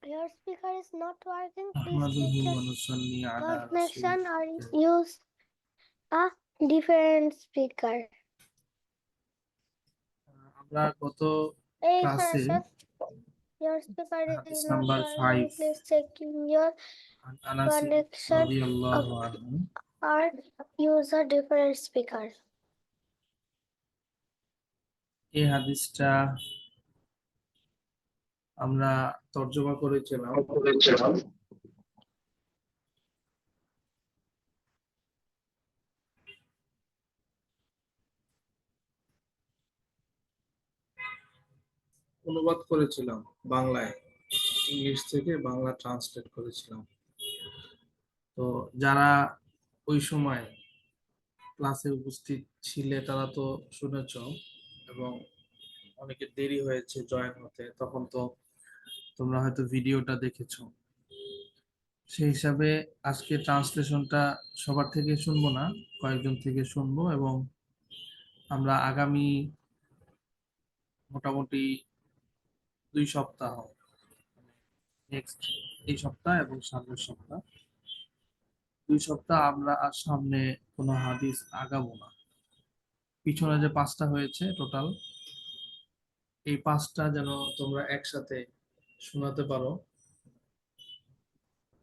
Your speaker is not working. Please نحمده check ونصلي على your رسوله connection or الكريم. use a different speaker. আমরা গত Hey, ক্লাসে Saraswat, your speaker হাদিস is not number working. 5 Please check your Anas connection রাদিয়াল্লাহু আনহু or use a different speaker. এই হাদিসটা আমরা তরজমা করেছিলাম। অনুবাদ করেছিলাম বাংলায়, ইংলিশ থেকে বাংলা ট্রান্সলেট করেছিলাম। তো যারা ওই সময় ক্লাসে উপস্থিত ছিলে তারা তো শুনেছ, এবং অনেকে দেরি হয়েছে জয়েন হতে, তখন তো তোমরা হয়তো ভিডিওটা দেখেছো। সেই হিসাবে আজকে ট্রান্সলেশনটা সবার থেকে শুনবো না, কয়েকজন থেকে শুনবো, এবং আমরা আগামী মোটামুটি 2 সপ্তাহ, নেক্সট এই সপ্তাহ এবং সামনের সপ্তাহ, 2 সপ্তাহ আমরা আর সামনে কোনো হাদিস আগাবো না। পিছনে যে 5টা হয়েছে টোটাল, এই 5টা যেন তোমরা একসাথে শোনাতে পারো।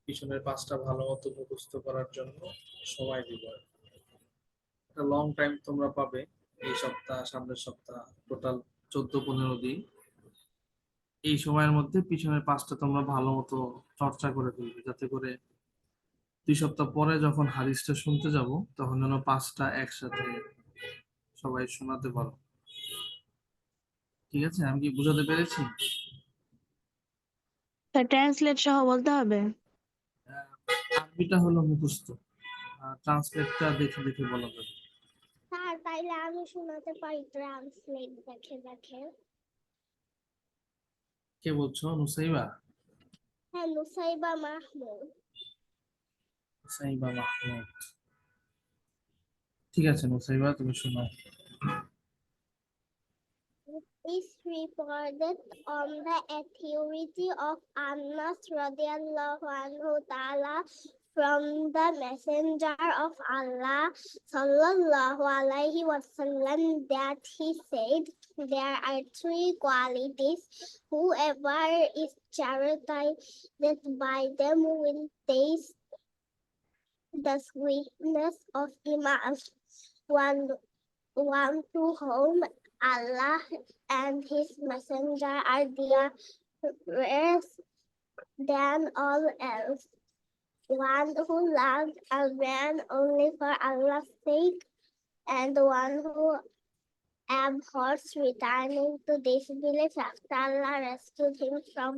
পিছনের 5টা ভালো মতো মুখস্থ করার জন্য সময় দিব। একটা লং টাইম তোমরা পাবে, এই সপ্তাহ সামনের সপ্তাহ টোটাল 14-15 দিন। এই সময়ের মধ্যে পিছনের 5টা তোমরা ভালো মতো চর্চা করে ফেলবে, যাতে করে 2 সপ্তাহ পরে যখন হাদিসটা শুনতে যাব তখন যেন 5টা একসাথে সবাই শোনাতে পারো। ঠিক আছে? আমি কি বুঝাতে পেরেছি? ট্রান্সলেট সহ বলতে হবে। আরবিটা হলো মুখস্থ, ট্রান্সলেটটা দেখে দেখে বলা যাবে। স্যার, তাইলে আমি শোনাতে পারি ট্রান্সলেট দেখে দেখে। কে বলছো? নুসাইবা? হ্যাঁ, নুসাইবা মাহমুদ। নুসাইবা মাহমুদ, ঠিক আছে নুসাইবা, তুমি শোনাও। Is reported on the authority of Anas radiallahu anhu ta'ala from the Messenger of Allah sallallahu alaihi wasallam that he said, there are 3 qualities. Whoever is charioted by them will taste the sweetness of Iman. One to whom Allah and His Messenger are dearest than all else. One who loves a man only for Allah's sake, and one who abhors returning to disbelief after Allah rescued him from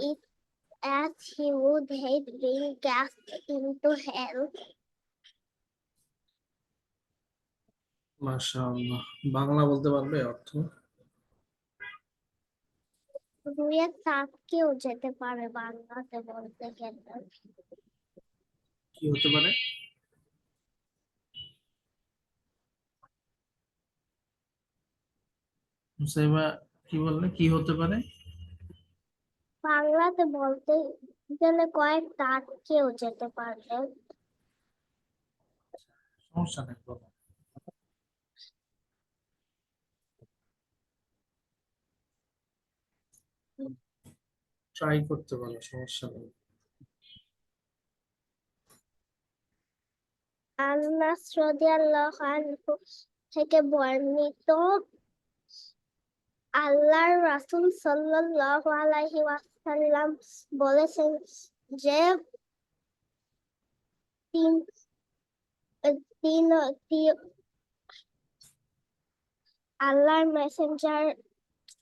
it, as he would hate being cast into hell. মাশাআল্লাহ, বাংলা বলতে পারবে অর্থ? রুয়ের তাকেও যেতে পারে বাংলাতে বলতে গেলে। কি হতে পারে? মুসাইবা কি বললে, কি হতে পারে? বাংলাতে বলতে গেলে কয়েক তাকেও যেতে পারবে। সমস্যা নেই, বলো। ট্রাই করতে পারো, সমস্যা নেই। আনাস রাদিয়াল্লাহু আনহু থেকে বর্ণিত, আল্লাহর রাসূল সাল্লাল্লাহু আলাইহি ওয়াসাল্লাম বলেছেন যে তিন তিন আল্লাহর মেসেঞ্জার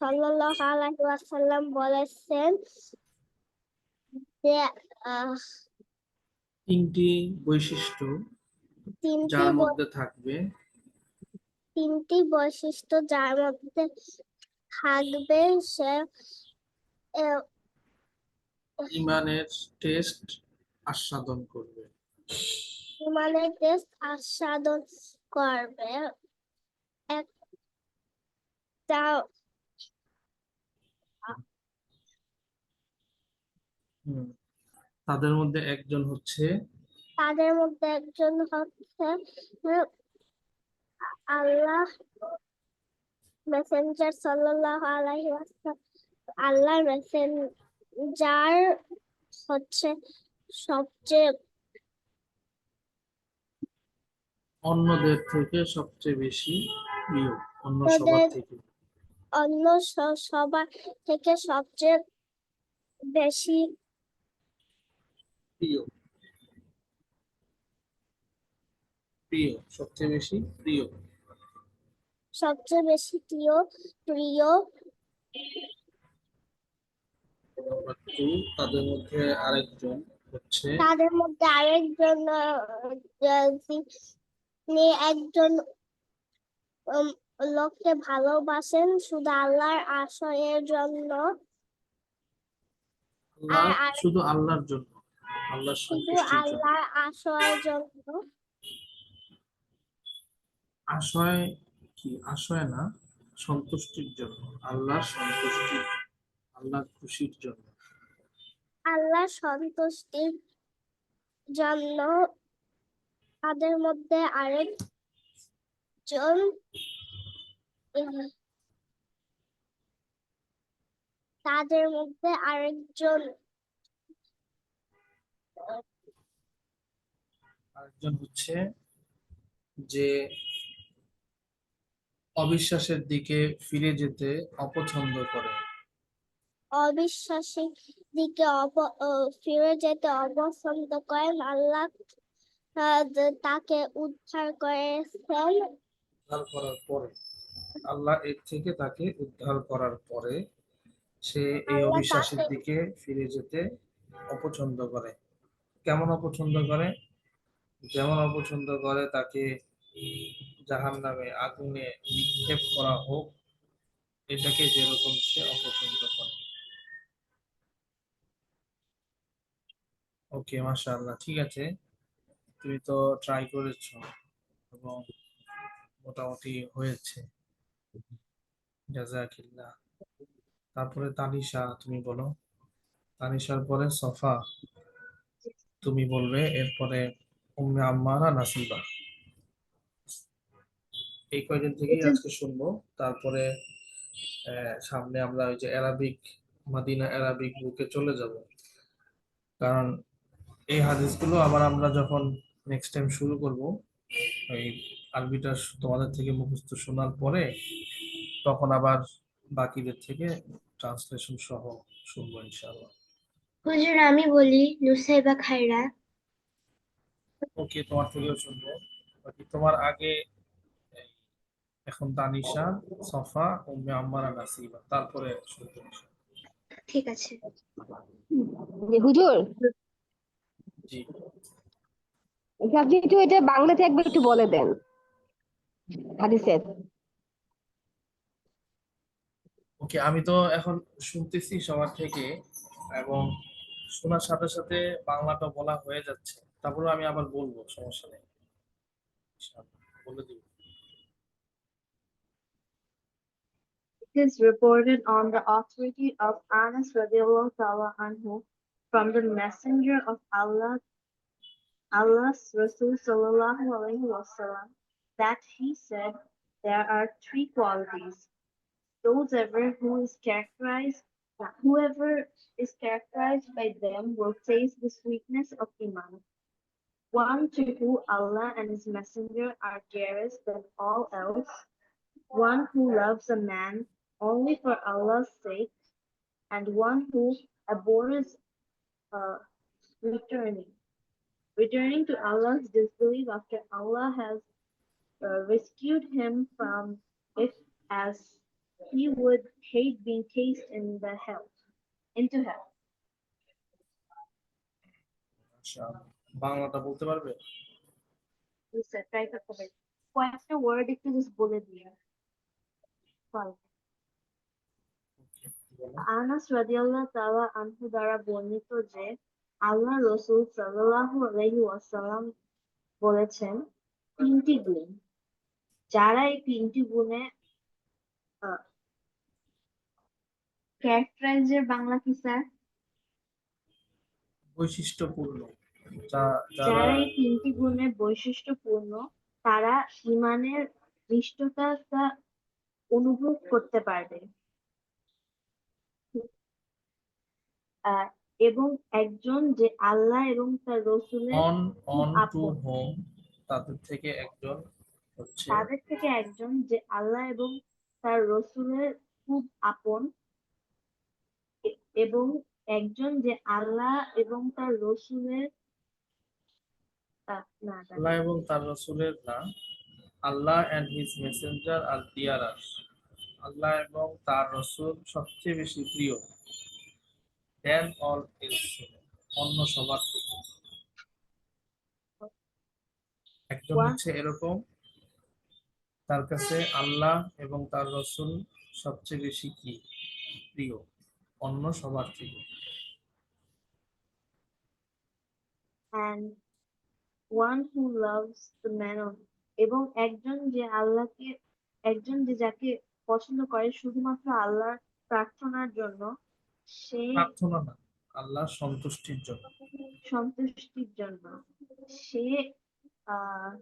সাল্লাল্লাহু আলাইহি ওয়াসাল্লাম বলেছেন যে 3টি বৈশিষ্ট্য যার মধ্যে থাকবে, 3টি বৈশিষ্ট্য যার মধ্যে থাকবে সে ইমানের টেস্ট আস্বাদন করবে। ইমানের টেস্ট আস্বাদন করবে। একটা হুম, তাদের মধ্যে একজন হচ্ছে তাদের মধ্যে একজন হচ্ছে আল্লাহ মেসেঞ্জার সাল্লাল্লাহু আলাইহি ওয়াসাল্লাম। আল্লাহর মেসেঞ্জার হচ্ছে সবচেয়ে অন্যদের থেকে সবচেয়ে বেশি প্রিয়, অন্য সবার ওদের থেকে অন্য সবার থেকে সবচেয়ে বেশি প্রিয়, প্রিয়, সবচেয়ে বেশি প্রিয়। প্রিয়। নাম্বার 2, তাদের মধ্যে আরেকজন হচ্ছে তাদের মধ্যে আরেকজন যিনি একজন উম, লোককে ভালোবাসেন শুধু আল্লাহর আশ্রয়ের জন্য, আল্লাহ, আর শুধু আল্লাহর জন্য, আল্লাহর শুধু সন্তুষ্টির জন্য। আল্লাহর আশ্রয়ের জন্য। আশয় কি? আশয় না, সন্তুষ্টির জন্য, আল্লাহর সন্তুষ্টির, আল্লাহর খুশির জন্য। আল্লাহর সন্তুষ্টির জন্য। তাদের মধ্যে আরেকজন উম, তাদের মধ্যে আরেকজন আরেকজন হচ্ছে যে অবিশ্বাসের দিকে ফিরে যেতে অপছন্দ করে। অবিশ্বাসী দিকে ফিরে যেতে অপছন্দ করেন। আল্লাহ তাকে উদ্ধার করেছেন। উদ্ধার করার পরে, আল্লাহ এর থেকে তাকে উদ্ধার করার পরে সে এই আল্লাহ অবিশ্বাসের তাকে দিকে ফিরে যেতে অপছন্দ করে। কেমন অপছন্দ করে? যেমন অপছন্দ করে তাকে জাহান্নামে, আগুনে নিক্ষেপ করা হোক, এটাকে যেরকম সে অপছন্দ করে। ওকে, মাশাআল্লাহ, ঠিক আছে। তুমি তো ট্রাই করেছো এবং মোটামুটি হয়েছে। জাযাকিল্লাহ। তারপরে তানিশা, তুমি বলো। তানিশার পরে সফা তুমি বলবে, এরপরে উম্মে আম্মারা, নাসিবা। এই কয়জন থেকেই আজকে শুনবো। তারপরে সামনে আমরা ওই যে অ্যারাবিক, মাদিনা অ্যারাবিক বুকে চলে যাব। কারণ এই হাদিসগুলো আবার আমরা যখন নেক্সট টাইম শুরু করব, ওই আরবিটা তোমাদের থেকে মুখস্থ শোনার পরে, তখন আবার বাকিদের থেকে ট্রান্সলেশন সহ শুনবো ইনশাআল্লাহ। হুজুর আমি বলি নুসাইবা খায়রা। ওকে, তোমার থেকেও শুনবো। বাকি তোমার আগে এই, এখন তানিশা, সফা, উম্মে আম্মারা, নাসিবা, তারপরে শুনবো ইনশাআল্লাহ। ঠিক আছে। হুজুর, জি। আপনি একটু এটা বাংলাতে একবার একটু বলে দেন হাদিসের। ওকে, আমি তো এখন শুনতেছি সবার থেকে, এবং শোনার সাথে সাথে বাংলাটা বলা হয়ে যাচ্ছে। তারপরে আমি আবার বলবো, সমস্যা নেই, ইনশাআল্লাহ, বলে দিব। It is reported on the authority of Anas radiallahu ta'ala anhu from the Messenger of Allah, Allah's Rasul sallallahu alaihi wasallam, that he said, there are three qualities. Whoever is characterized by them will taste the sweetness of Iman. One to who Allah and His Messenger are dearest than all else. One who loves a man only for Allah's sake, and one who abhors uh, returning to Allah's disbelief after Allah has rescued him from it, as he would hate being cast into hell. ইনশাআল্লাহ। বাংলাটা বলতে পারবে? Try করতে পারি। কয়েকটা word একটু just বলে দিয়ে। বলো। আনাস রাদিয়াল্লাহু তাআলা আনহু দ্বারা বর্ণিত যে আল্লাহ রাসূল সাল্লাল্লাহু আলাইহি ওয়াসাল্লাম বলেছেন, তিনটি গুণ, যারা এই তিনটি গুণে ক্যারেক্টারাইজের বাংলা কি স্যার? বৈশিষ্ট্যপূর্ণ, যারা যারা এই তিনটি গুণে বৈশিষ্ট্যপূর্ণ, তারা ঈমানের নিষ্ঠতা অনুভব করতে পারবে। আহ, এবং একজন যে আল্লাহ এবং তার রসুলের অন খুব টু আপন, হোম, তাদের থেকে একজন হচ্ছে যে আল্লাহ এবং তার রসুলের খুব আপন, এবং একজন যে আল্লাহ এবং তার রসুলের না আল্লাহ এবং তার রসুলের না, আল্লাহ and his messenger are dearer, আল্লাহ এবং তার রসুল সবচেয়ে বেশি প্রিয়, দেন অল এলস, অন্য সবার থেকে। একজন ওয়ান হচ্ছে এরকম, তার কাছে আল্লাহ এবং তার রসুল সবচেয়ে বেশি কি প্রিয়, অন্য সবার থেকে। and one who loves the man of, এবং একজন যে যাকে পছন্দ করে শুধুমাত্র আল্লাহর প্রার্থনার জন্য, সে প্রার্থনা না, আল্লাহর সন্তুষ্টির জন্য। সন্তুষ্টির জন্য, সে আহ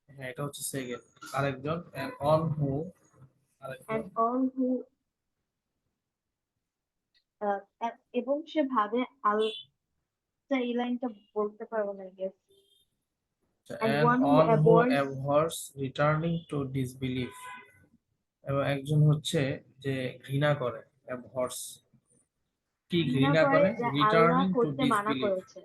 হ্যাঁ, এটা হচ্ছে সেকেন্ড। আরেকজন অন হু, আরেকজন and all who এবং সে ভাবে এই লাইনটা বলতে পারবো না guess, and and one who on who abhors, abhors returning to disbelief, এবং একজন হচ্ছে যে ঘৃণা করে, abhors কি ঘৃণা ঘৃণা করে করে, যা আল্লাহ রিটার্নিং টু করতে মানা ডিসবিলিভ, করেছে,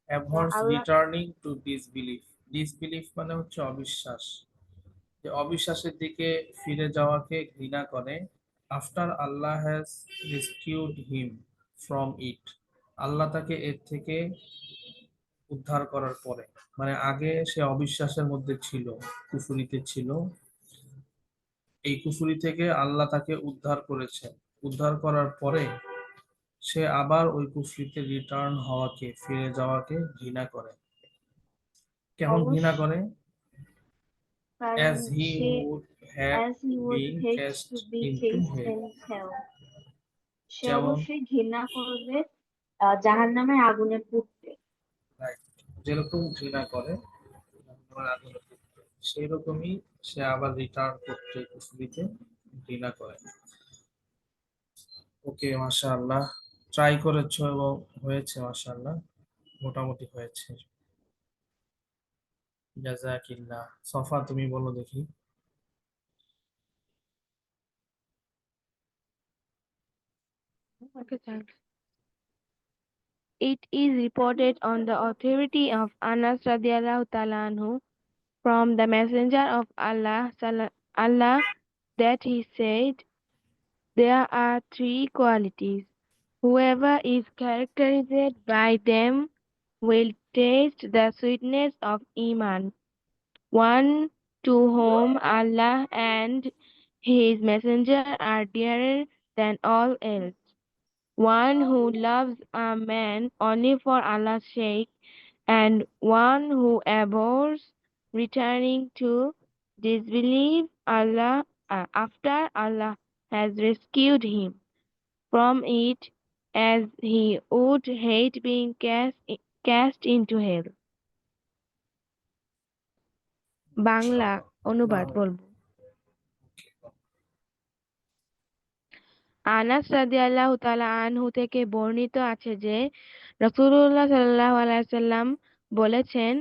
abhors Allah returning to disbelieve. Disbelieve মানে হচ্ছে অবিশ্বাস, যে অবিশ্বাসের দিকে ফিরে যাওয়াকে ঘৃণা করে। আফটার আল্লাহ has rescued him from it, আল্লাহ তাকে এর থেকে উদ্ধার করার পরে, মানে আগে সে অবিশ্বাসের মধ্যে ছিল, কুফরিতে ছিল, এই কুফরি থেকে আল্লাহ তাকে উদ্ধার করেছেন। উদ্ধার করার পরে সে আবার ওই কুফরিতে রিটার্ন হওয়াকে, ফিরে যাওয়াকে ঘৃণা করে। কেমন ঘৃণা করে? কারণ as he say would have as he would been hate cast to be into cast hell, in hell, সে যেমন অবশ্যই ঘৃণা করবে জাহান্নামের আগুনে পুড়তে। right, যেরকম ঘৃণা করে সেই রকমই সে আবার রিটার্ন করতে কুফরিতে ঘৃণা করে। ওকে, মাশাআল্লাহ, ট্রাই করেছো এবং হয়েছে, মাশাআল্লাহ, মোটামুটি হয়েছে। জাযাকিল্লাহ। সফা, তুমি বলো দেখি। Okay, thanks. It is reported on the authority of Anas radiallahu ta'ala anhu from the Messenger of Allah that he said, there are three qualities. Whoever is characterized by them will taste the sweetness of Iman. One to whom Allah and His Messenger are dearer than all else. One who loves a man only for Allah's sake, and one who abhors returning to disbelieve Allah after Allah has rescued him from it, as he would hate being cast into hell. Bangla অনুবাদ বলবো। আনাস রাদিয়াল্লাহু তাআলা আনহু থেকে বর্ণিত আছে যে রাসূলুল্লাহ সাল্লাল্লাহু আলাইহি সাল্লাম বলেছেন,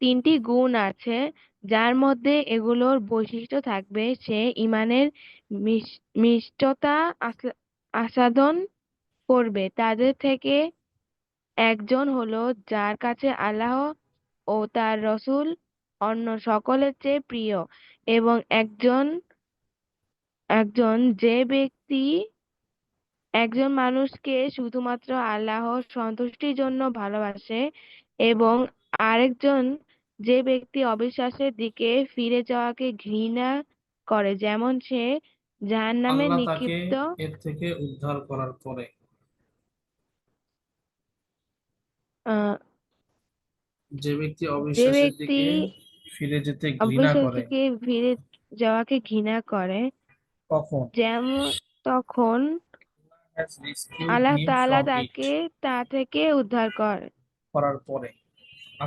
তিনটি গুণ আছে, যার মধ্যে এগুলোর বৈশিষ্ট্য থাকবে সে ঈমানের মিষ্টতা আস্বাদন করবে। তাদের থেকে একজন হলো যার কাছে আল্লাহ ও তার রাসূল অন্য সকলের চেয়ে প্রিয়, এবং একজন যে ব্যক্তি একজন মানুষকে শুধুমাত্র আল্লাহর সন্তুষ্টির জন্য ভালোবাসে, এবং আরেকজন যে ব্যক্তি অবিশ্বাসের দিকে ফিরে যাওয়াকে ঘৃণা করে, যেমন সে জাহান্নামে আল্লাহ তাকে নিক্ষিপ্ত। এর থেকে উদ্ধার করার পরে, আহ, যে ব্যক্তি যে অবিশ্বাসের ব্যক্তি দিকে ফিরে যেতে ঘৃণা অবিশ্বাস করে, থেকে ফিরে যাওয়াকে ঘৃণা করে, কখন? যেমন তখন has rescued আল্লাহ him তাআলা from it. তাকে তা থেকে উদ্ধার করার পরে,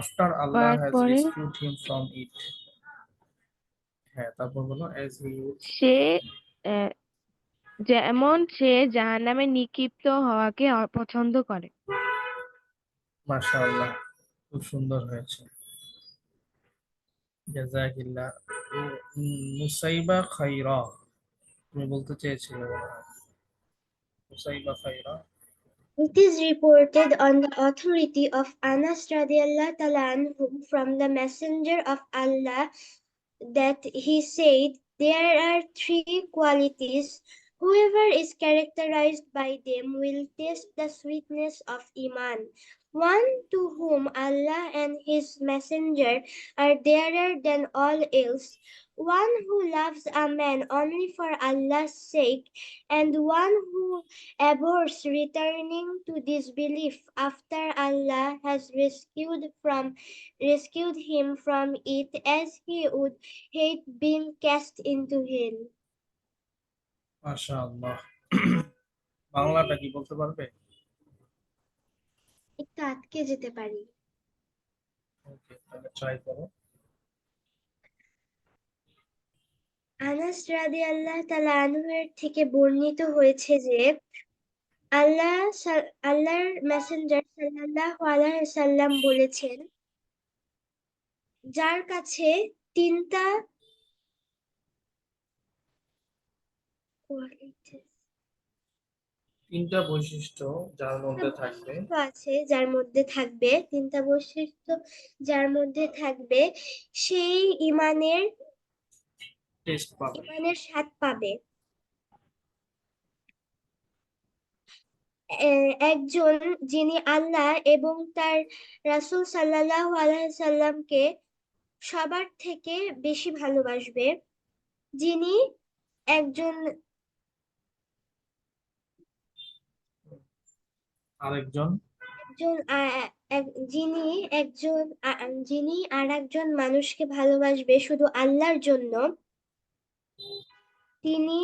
after Allah করার has পরে rescued him from it. হ্যাঁ, তারপর বলো as he would. সে আহ, যেমন সে জাহান্নামে নিক্ষিপ্ত হওয়াকে অপছন্দ করে। মাশাআল্লাহ, খুব সুন্দর হয়েছে। জাযাকিল্লাহ। মুসাইবা খাইরা, তুমি বলতে চেয়েছিলে মনে হয়। মুসাইবা খাইরা। It is reported on the authority of Anas radiallahu ta'ala anhu from the Messenger of Allah that he said, there are three qualities. Whoever is characterized by them will taste the sweetness of Iman. One to whom Allah and His Messenger are dearer than all else. One who loves a man only for Allah's sake, and one who abhors returning to disbelief after Allah has rescued him from it, as he would hate being cast into hell. মাশাআল্লাহ। বাংলাটা কি বলতে পারবে? একটু আটকে যেতে পারি। ওকে, তাহলে ট্রাই করো। আনাস রাদিয়াল্লাহু তাআলা আনহু এর থেকে বর্ণিত হয়েছে যে আল্লাহর মেসেঞ্জার সাল্লাল্লাহু আলাইহি সাল্লাম বলেছেন, যার কাছে তিনটা বৈশিষ্ট্য যার মধ্যে থাকবে, আছে যার মধ্যে থাকবে, তিনটা বৈশিষ্ট্য যার মধ্যে থাকবে, সেই ইমানের টেস্ট পাবে। স্বাদ পাবে। একজন যিনি আল্লাহ এবং তার রাসূল সাল্লাল্লাহু আলাইহি সাল্লামকে সবার থেকে বেশি ভালোবাসবে, যিনি একজন আরেকজন যিনি আর একজন মানুষকে ভালোবাসবে শুধু আল্লাহর জন্য, তিনি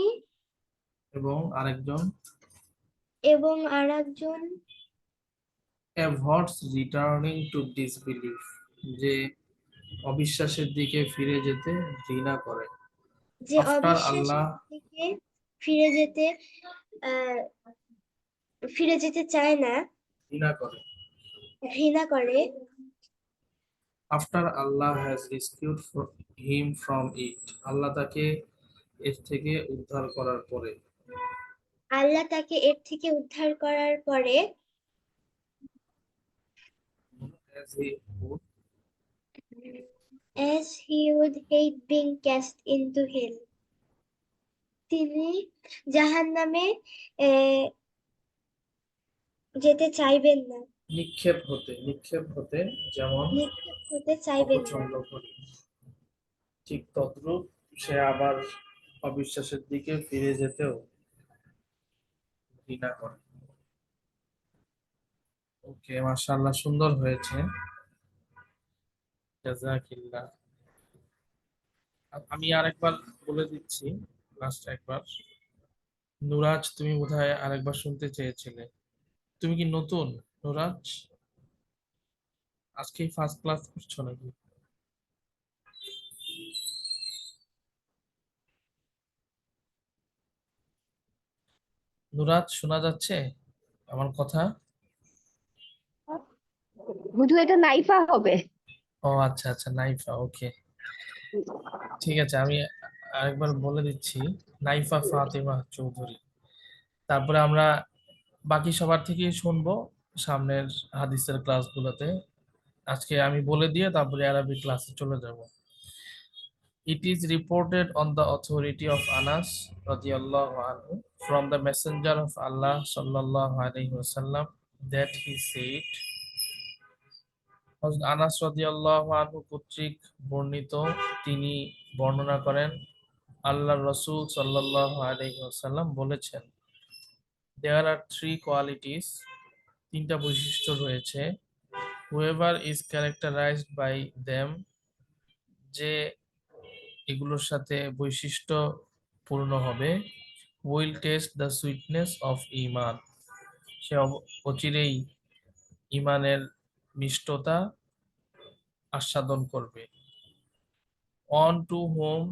এবং আরেকজন avoids returning to disbelief, যে অবিশ্বাসের দিকে ফিরে যেতে ঘৃণা করে। যে After অবিশ্বাসের Allah, দিকে ফিরে যেতে চায় না, ঘৃণা করে। after Allah has rescued him from it, আল্লাহ তাকে এর থেকে উদ্ধার করার পরে, আল্লাহ তাকে এর থেকে উদ্ধার করার পরে, as he would hate being cast into hell, তিনি জাহান্নামে যেতে চাইবেন না, নিক্ষেপ হতে যেমন চাইবেন না। অপছন্দ করি, ঠিক তদ্রূপ সে আবার অবিশ্বাসের দিকে ফিরে যেতেও ঘৃণা করে। ওকে, মাশাআল্লাহ, সুন্দর হয়েছে। জাযাকিল্লাহ। আমি আরেকবার বলে দিচ্ছি, লাস্ট একবার। নুরাজ, তুমি বোধহয় আরেকবার শুনতে চেয়েছিলে। তুমি কি নতুন নুরাজ? আজকেই ফার্স্ট ক্লাস করছো নাকি? নুরাজ, শোনা যাচ্ছে আমার কথা? হুজুর এটা নাইফা হবে। ও আচ্ছা আচ্ছা, নাইফা, ওকে, ঠিক আছে। আমি আরেকবার বলে দিচ্ছি, নাইফা ফাতেমা চৌধুরী। তারপরে আমরা বাকি সবার থেকেই শুনবো সামনের হাদিসের ক্লাসগুলোতে। আজকে আমি বলে দিয়ে তারপরে আরবি ক্লাসে চলে যাব। It is reported on the authority of Anas radiyallahu anhu from the Messenger of Allah sallallahu alaihi wasallam that he said, হযরত আনাস রাদিয়াল্লাহু আনহু কর্তৃক বর্ণিত, তিনি বর্ণনা করেন, আল্লাহর রাসূল সাল্লাল্লাহু আলাইহি ওয়াসাল্লাম বলেছেন, there are three qualities, তিনটা বৈশিষ্ট্য রয়েছে, whoever is characterized by them, যে এগুলোর সাথে বৈশিষ্ট্য পূর্ণ হবে, will taste the sweetness of iman. সে অচিরেই ইমানের মিষ্টতা আস্বাদন করবে। On to whom,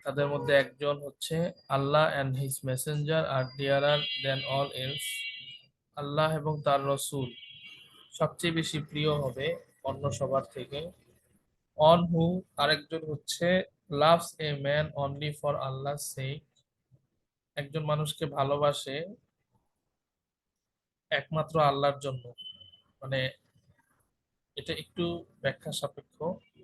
তাদের মধ্যে একজন হচ্ছে আল্লাহ and his messenger are dearer than all else, আল্লাহ এবং তার রসূল সবচেয়ে বেশি প্রিয় হবে অন্য সবার থেকে। On who, আরেকজন হচ্ছে loves a man only for Allah's sake, একজন মানুষকে ভালোবাসে একমাত্র আল্লাহর জন্য। মানে এটা একটু ব্যাখ্যা সাপেক্ষ।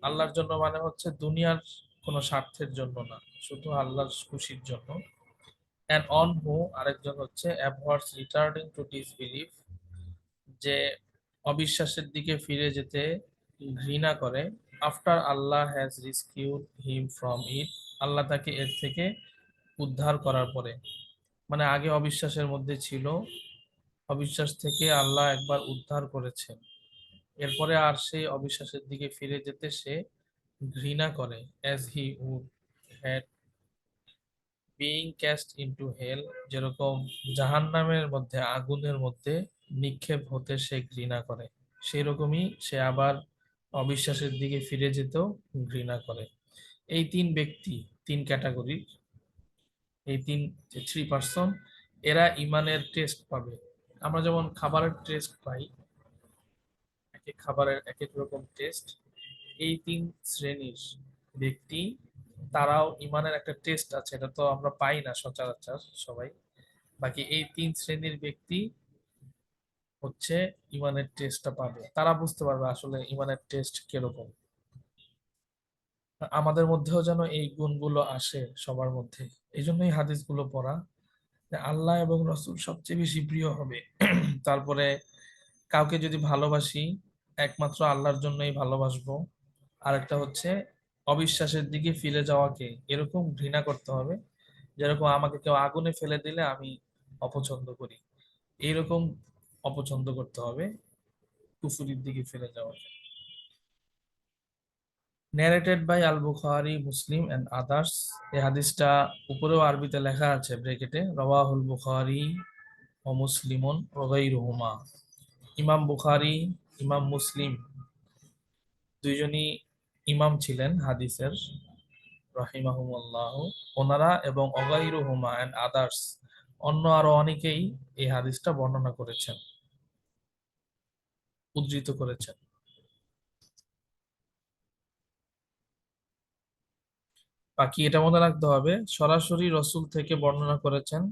আল্লাহর জন্য মানে হচ্ছে দুনিয়ার কোনো স্বার্থের জন্য না, শুধু আল্লাহর খুশির জন্য। and on who, আরেকজন হচ্ছে abhors returning to disbelief, যে অবিশ্বাসের দিকে ফিরে যেতে ঘৃণা করে। after Allah has rescued him from it, আল্লাহ তাকে এর থেকে উদ্ধার করার পরে, মানে আগে অবিশ্বাসের মধ্যে ছিল, অবিশ্বাস থেকে আল্লাহ একবার উদ্ধার করেছেন, এরপরে আর সেই অবিশ্বাসের দিকে ফিরে যেতে সে ঘৃণা করে। as he would had being cast into hell, যেরকম জাহান্নামের মধ্যে আগুনের মধ্যে নিক্ষেপ হতে সে ঘৃণা করে, সেই রকমই সে আবার অবিশ্বাসের দিকে ফিরে যেতেও ঘৃণা করে। এই তিন ব্যক্তি, তিন ক্যাটাগরি, এই থ্রি পার্সন, এরা ইমানের টেস্ট পাবে। আমরা যেমন খাবারের টেস্ট পাই, এক এক খাবারের এক এক রকম টেস্ট, এই তিন শ্রেণীর ব্যক্তি তারাও ইমানের একটা টেস্ট আছে, এটা তো আমরা পাই না সচরাচর সবাই। বাকি এই তিন শ্রেণীর ব্যক্তি হচ্ছে ইমানের টেস্টটা পাবে, তারা বুঝতে পারবে আসলে ইমানের টেস্ট কিরকম। আমাদের মধ্যেও যেন এই গুণগুলো আসে সবার মধ্যে, এই জন্যই হাদিসগুলো পড়া, যে আল্লাহ এবং রসুল সবচেয়ে বেশি প্রিয় হবে। তারপরে কাউকে যদি ভালোবাসি একমাত্র আল্লাহর জন্যই ভালোবাসবো। আরেকটা হচ্ছে অবিশ্বাসের দিকে ফিরে যাওয়াকে এরকম ঘৃণা করতে হবে, যেরকম আমাকে কেউ আগুনে ফেলে দিলে আমি অপছন্দ করি, এইরকম অপছন্দ করতে হবে কুফুরির দিকে ফিরে যাওয়াকে। narrated by Al Bukhari, Muslim and others, এই হাদিসটা উপরেও আরবিতে লেখা আছে ব্র্যাকেটে, রাওয়াহুল বুখারী ও মুসলিমুন ওয়া গায়রুহুমা, ইমাম বুখারী, ইমাম মুসলিম দুইজনই ইমাম ছিলেন হাদিসের রাহিমাহুমুল্লাহ, ওনারা এবং অগাইরুহুমা এন্ড আদার্স, অন্য আরো অনেকেই এই হাদিসটা বর্ণনা করেছেন, উদ্ধৃত করেছেন। বাকি এটা মনে রাখতে হবে, সরাসরি রসূল থেকে বর্ণনা করেছেন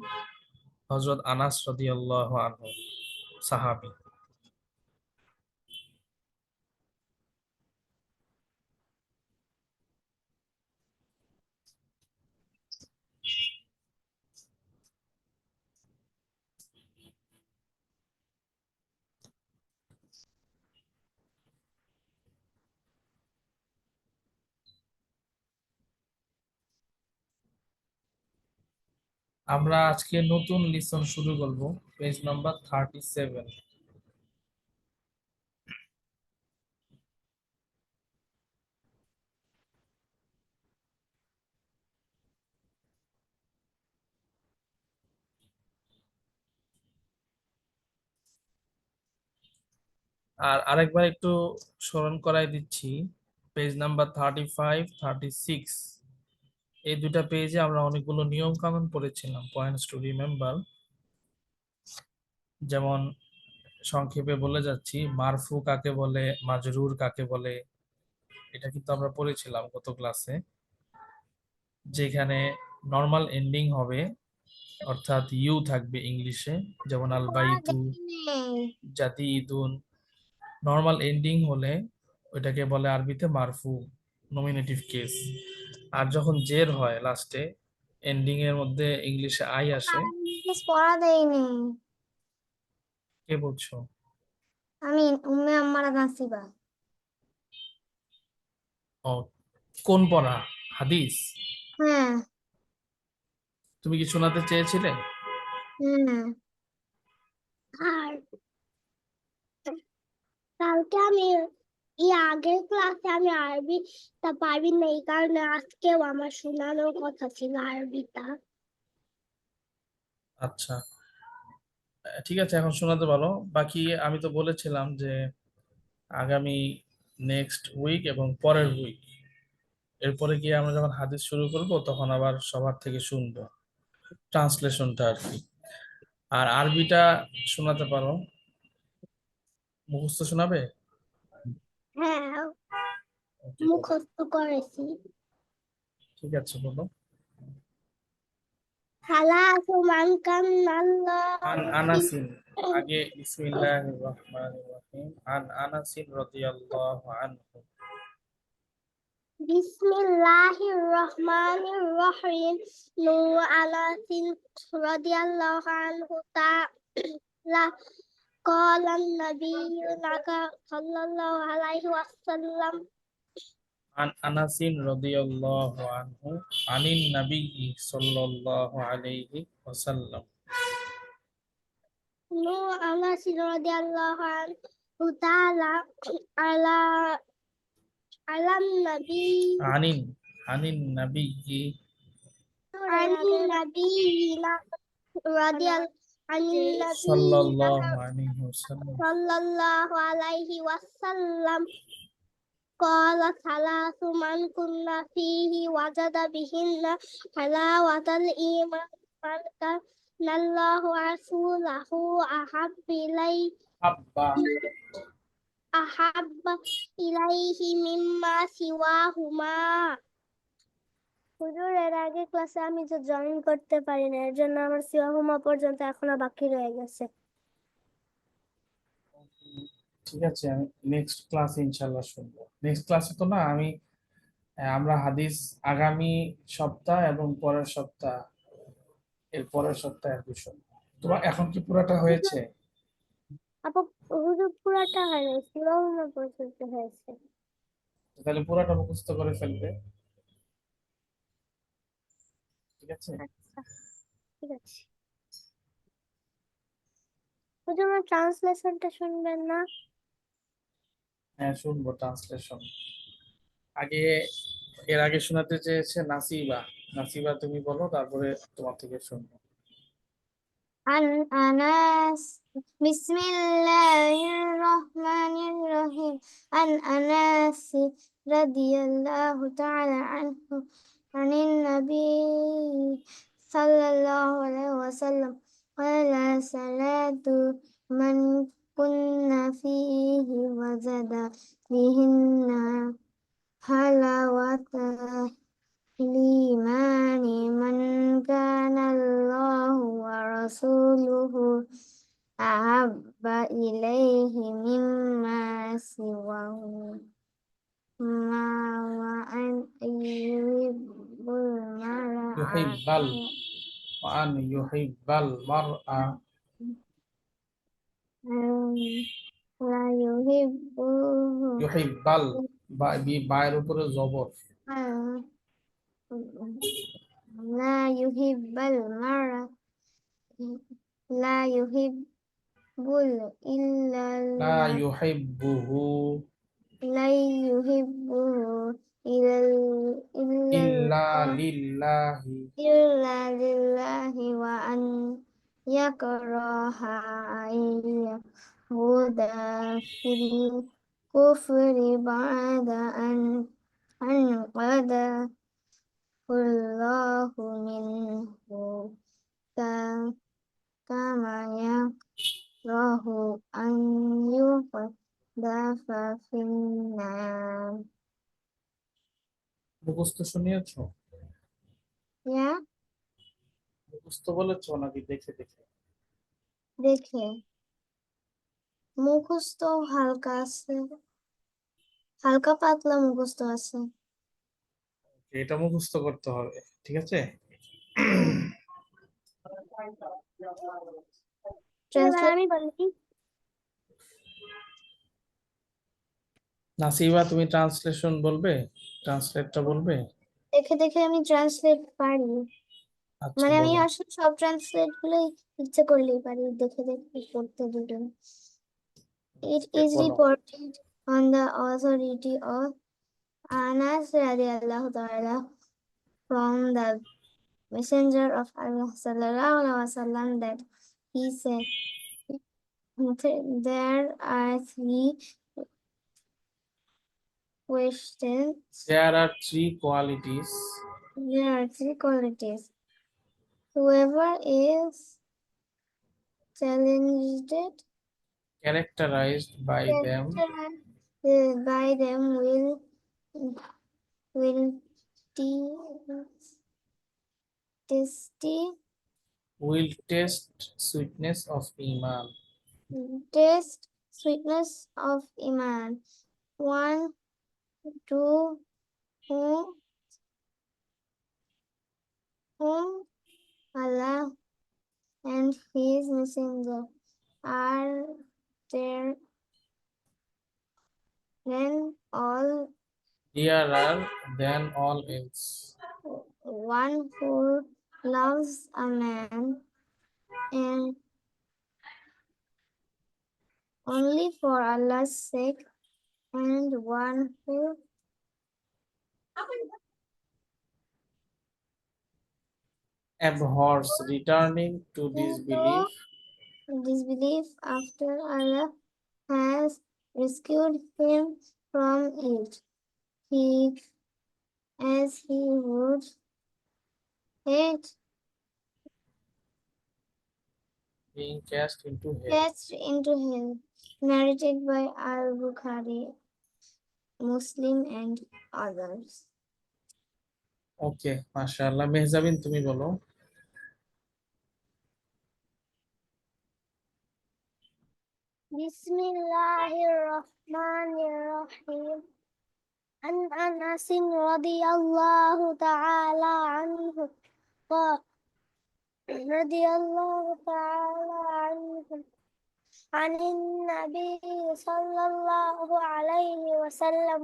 হযরত আনাস রাদিয়াল্লাহু আনহু, সাহাবী। আমরা আজকে নতুন লিসন শুরু করব, পেজ নাম্বার 37। আর আরেকবার একটু স্মরণ করাই দিচ্ছি, পেজ নাম্বার 35, 36, এই দুটা পেজে আমরা অনেকগুলো নিয়ম কানুন পড়েছিলাম, পয়েন্টস টু রিমেম্বার। যেমন সংক্ষেপে বলে যাচ্ছি, মারফু কাকে বলে, মাজরুর কাকে বলে, এটা কিন্তু আমরা পড়েছিলাম গত ক্লাসে। যেখানে নরমাল এন্ডিং হবে, অর্থাৎ ইউ থাকবে ইংলিশে, যেমন আল বাইতু, জাদিদুন, নরমাল এন্ডিং হলে ওইটাকে বলে আরবিতে মারফু, নমিনেটিভ কেস। আর যখন জের হয় লাস্টে, এন্ডিং এর মধ্যে ইংলিশে আই আসে। পড়া দেয়নি, কে বলছো? আমি উম্মে আম্মারা নাসিবা। ও, কোন পড়া? হাদিস? হ্যাঁ তুমি কি শোনাতে চেয়েছিলে? হ্যাঁ। আর কালকে আমি আগের ক্লাসে আমি আরবিটা পারি না, এই কারণে আজকেও আমার শোনানোর কথা ছিল আরবিটা। আচ্ছা, ঠিক আছে, এখন শোনাতে পারো। বাকি আমি তো বলেছিলাম যে আগামী নেক্সট উইক এবং পরের উইক, এরপরে গিয়ে আমরা যখন হাদিস শুরু করব তখন আবার সবার থেকে শুনবো ট্রান্সলেশনটা আর কি। আর আরবিটা শোনাতে পারো, মুখস্থ শোনাবে? হ্যাঁ, ওকে, বলো। মুখস্থ করেছি। ঠিক আছে, বলো। সালাসু মান কান্নাল্লাহ আন আনাসিন, আগে বিসমিল্লাহির রহমানির রহিম। আন আনাসিন রাদিয়াল্লাহু আনহু। বিসমিল্লাহির রহমানির রহিম। নূ আনাসিন রাদিয়াল্লাহু আনহু তাআলা ক্বালা নাবিয়্যু সাল্লাল্লাহু আলাইহি ওয়াসাল্লাম। আন আনাসিন রাদিয়াল্লাহু আনহু আনিন নাবিয়্যি সাল্লাল্লাহু আলাইহি ওয়াসাল্লাম। নূ আনাসিন রাদিয়াল্লাহু আনহু তাআলা আলা আলান নবী আনিন আনিন নাবিয়্যি আনি নাবিয়িনা রাদিয়াল আনি নাবিয়িনা সাল্লাল্লাহু আলাইহি ওয়াসাল্লাম। সাল্লাল্লাহু আলাইহি ওয়াসাল্লাম قال ثلاث من كنا فيه وجد بهن حلاوة الإيمان من كان الله ورسوله হাব্বা أحب إليه مما سواهما। হুজুর, এর আগে ক্লাসে আমি তো জয়েন করতে পারি না, এর জন্য আমার সিওহুমা পর্যন্ত এখনো বাকি রয়ে গেছে। ঠিক আছে, আমি নেক্সট ক্লাসে ইনশাল্লাহ শুনবো। নেক্সট ক্লাসে তো না, আমরা হাদিস আগামী সপ্তাহ এবং পরের সপ্তাহ, এর পরের সপ্তাহে আর কি শুনবো। তোমার এখন কি পুরাটা হয়েছে? আপু, হুজুর পুরাটা হয় নাই, সিওহুমা পর্যন্ত হয়েছে। তাহলে পুরাটা মুখস্থ করে ফেলবে, ঠিক আছে? আচ্ছা, ঠিক আছে। হুজুর, আমার ট্রান্সলেশনটা শুনবেন না? হ্যাঁ, শুনবো ট্রান্সলেশন। আগে, এর আগে শোনাতে চেয়েছে নাসিবা। নাসিবা তুমি বলো, তারপরে তোমার থেকে শুনবো। عن أنس بسم الله الرحمن الرحيم. عن أنس رضي الله تعالى عنه عن النبي صلى الله عليه وسلم قال صلاة من كنا فيه وزاد بهن حلاوة الإيمان من كان الله ورسوله أحب إليه مما سواهما وأن يحب المرء ইউহিব্বাল ওয়ান ইউহিব্বাল মারআ। لا يحبه ইউহিব্বাল, বায়ের উপরে জবর। لا يحب المرء لا يحب إلا লা ইউহিব্বুহু لا يحبه إلا ইল্লা الله লিল্লাহি إلا لله وأن يكره أن يعود في الكفر بعد أن قد الله منه كما يكره أن يقذف في النار. মুখস্থ শুনিয়েছো? يا মুখস্থ বলেছো নাকি দেখে দেখে? দেখে মুখস্থ হালকা আছে, হালকা পাতলা মুখস্থ আছে। এটা মুখস্থ করতে হবে, ঠিক আছে? আমি বলি, নাসিবা তুমি ট্রান্সলেশন বলবে, ট্রান্সলেটটা বলবে? দেখে দেখে আমি ট্রান্সলেট পারি, আচ্ছা, মানে আমি বলো। আসলে সব ট্রান্সলেট গুলোই ইচ্ছে করলেই পারি, দেখে দেখে পড়তে দুটো। It is বলো। reported on the authority of Anas radiallahu ta'ala from the Messenger of Allah sallallahu alaihi wasallam that he said, there are three questions. There are three qualities There are three qualities. Whoever is challenged characterized by them by them will will test sweetness of Iman. taste sweetness of Iman. One, two, whom Allah and His Messenger are there, then all Dearer than all else. one who loves a man and only for Allah's sake, and one who Abhors returning to disbelief disbelief after Allah has rescued him from it. He, as he would hate being cast into hell. cast into hell. Narrated by Al-Bukhari, Muslim and others. ওকে, মাশাআল্লাহ। মেহজাবিন, তুমি বলো। Bismillahirrahmanirrahim. An Anas radhiyallahu ta'ala anhu radhiyallahu ta'ala anhu عن النبي صلى الله عليه وسلم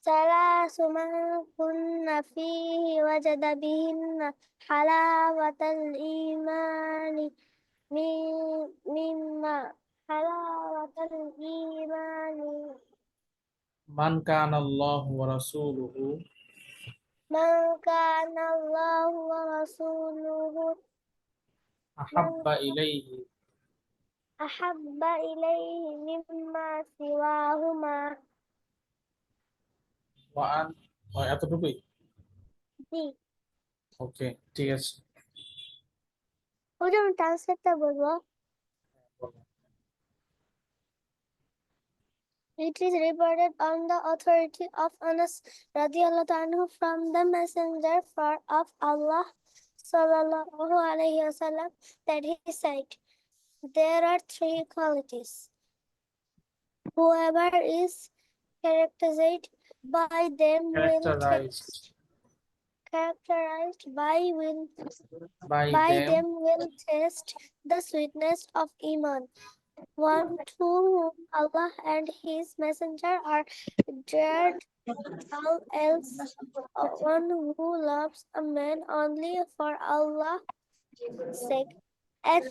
ثلاث من كن فيه وجد بهن حلاوة الإيمان مما حلاوة الإيمان মান কানা আল্লাহু ওয়া রাসূলুহু من كان الله ورسوله আহাব্বা ইলাইহি أحب إليه مما سواهما. ওয়া আন এতটুকুই। জি, ওকে, ঠিক আছে। ওটা আমি ট্রান্সলেটটা বলবো। It is reported on the authority of Anas radiallahu anhu from the messenger of Allah sallallahu alayhi wasallam that he said, there are three qualities. Whoever is characterized by them characterized by them will taste the sweetness of Iman. One to whom Allah and His Messenger are dear, all else. One who loves a man only for Allah's sake, and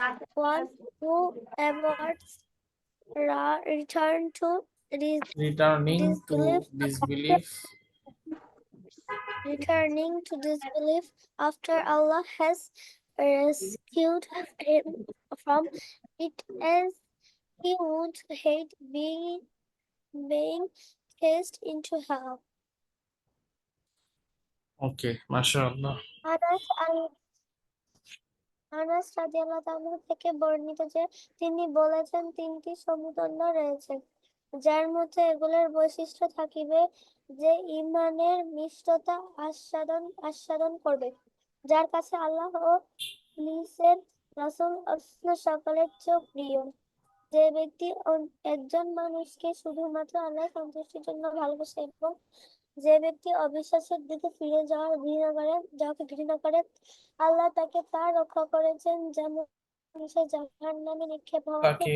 one who avoids returning to disbelief after Allah has rescued him from it, as he would hate being cast into hell. ওকে, মাশাআল্লাহ। আনাস রাদিয়াল্লাহু তাআলা থেকে বর্ণিত যে তিনি বলেছেন, তিনটি সমতুল্য রয়েছে, যার মধ্যে এগুলোর বৈশিষ্ট্য থাকিবে যে ঈমানের মিষ্টতা আস্বাদন করবে, যার কাছে আল্লাহ ও নিসের রাসূল সকলের চেয়ে প্রিয়। যে ব্যক্তি একজন মানুষকে শুধুমাত্র আল্লাহর সন্তুষ্টির জন্য ভালোবাসে এবং যে ব্যক্তি অবিশ্বাসের দিকে ফিরে যাওয়াকে ঘৃণা করে, আল্লাহ তাকে তা রক্ষা করেছেন যেমন সে জাহান্নামে নিক্ষেপ হওয়াকে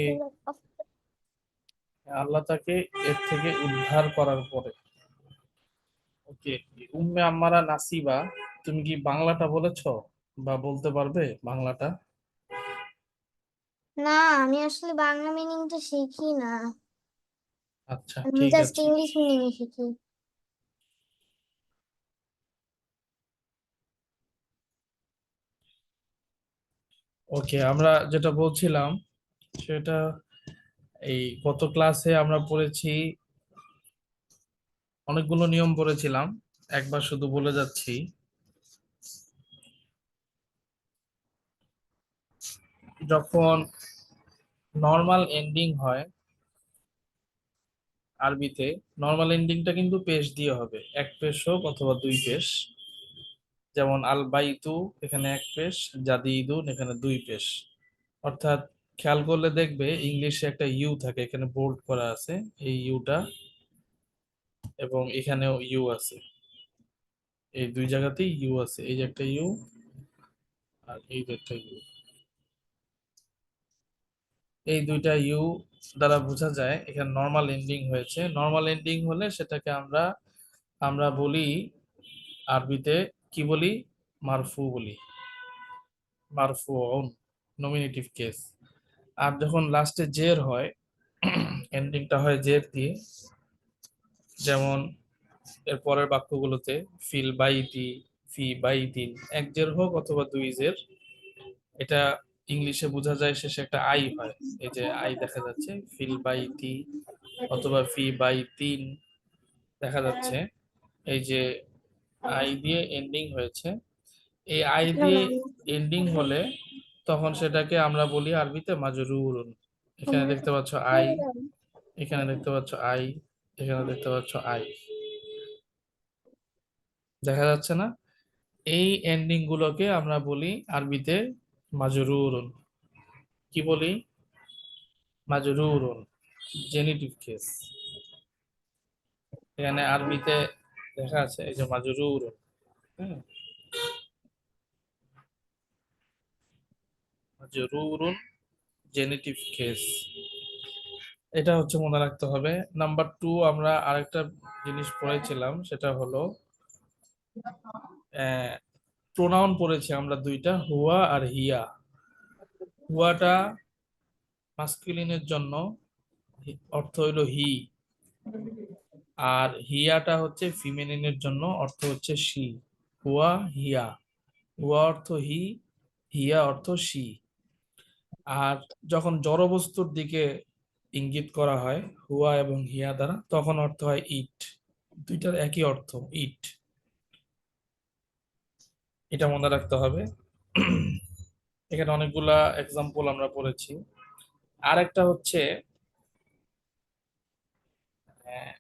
আল্লাহ তাকে এর থেকে উদ্ধার করার পরে। ওকে, উম্মে আম্মারা নাসিবা, তুমি কি বাংলাটা বলেছো বা বলতে পারবে বাংলাটা? না, আমি আসলে বাংলা মিনিংটা শিখি না। আচ্ছা, আমি ঠিক জাস্ট আছে। ইংলিশ মিনিং শিখি। ওকে, আমরা যেটা বলছিলাম সেটা এই গত ক্লাসে আমরা পড়েছি, অনেকগুলো নিয়ম পড়েছিলাম, একবার শুধু বলে যাচ্ছি। যখন নর্মাল এন্ডিং হয় আরবিতে, নর্মাল এন্ডিংটা কিন্তু পেশ দিয়ে হবে, এক পেশ হোক অথবা দুই পেশ। যেমন আল বাইতু, এখানে এক পেশ, জাদিদুন এখানে দুই পেশ। অর্থাৎ খেয়াল করলে দেখবে ইংলিশে একটা ইউ থাকে, এখানে বোল্ড করা আছে এই ইউটা, এবং এখানেও ইউ আছে, এই দুই জায়গাতেই ইউ আছে, এই যে একটা ইউ আর এই যে একটা ইউ। এই দুইটা ইউ দ্বারা বোঝা যায় এখানে নর্মাল এন্ডিং হয়েছে। নর্মাল এন্ডিং হলে সেটাকে আমরা আমরা বলি আরবিতে, কি বলি? মারফু বলি, মারফুউন, নমিনেটিভ কেস। আর যখন লাস্টে জের হয়, এন্ডিংটা হয় জের দিয়ে, যেমন এর পরের বাক্যগুলোতে ফিল বাইতি, ফি বাইতিন, এক জের হোক অথবা দুই জের, এটা ইংলিশে বোঝা যায় শেষে একটা আই হয়। এই যে আই দেখা যাচ্ছে, ফিল বাইতি অথবা ফি বাইতিন দেখা যাচ্ছে, এই যে আই দিয়ে এন্ডিং হয়েছে। এই আই দিয়ে এন্ডিং হলে তখন সেটাকে আমরা বলি আরবিতে মাজরুরুন। এখানে দেখতে পাচ্ছ আই, এখানে দেখতে পাচ্ছ আই, এখানে দেখতে পাচ্ছ আই, দেখা যাচ্ছে না? এই এন্ডিং গুলোকে আমরা বলি আরবিতে মাজরুরুন। কি বলি? মাজরুরুন, জেনিটিভ কেস। এখানে আরবিতে দেখা আছে এই যে মাজরুরুন। হুম, মাজরুরুন, জেনিটিভ কেস। এটা হচ্ছে মনে রাখতে হবে। নাম্বার 2, আমরা আরেকটা জিনিস পড়েছিলাম, সেটা হলো প্রোনাউন পড়েছি আমরা দুইটা, হুয়া আর হিয়া। হুয়াটা মাস্কুলিনের জন্য, অর্থ হইল হি, আর হিয়াটা হচ্ছে ফিমেনিনের জন্য, অর্থ হচ্ছে শি। হুয়া হিয়া, হুয়া অর্থ হি, হিয়া অর্থ শি। আর যখন জড়বস্তুর দিকে ইঙ্গিত করা হয় হুয়া এবং হিয়া দ্বারা, তখন অর্থ হয় ইট। দুইটার একই অর্থ, ইট। এটা মনে রাখতে হবে। এখানে অনেকগুলা এক্সাম্পল আমরা পড়েছি। আরেকটা হচ্ছে আহ,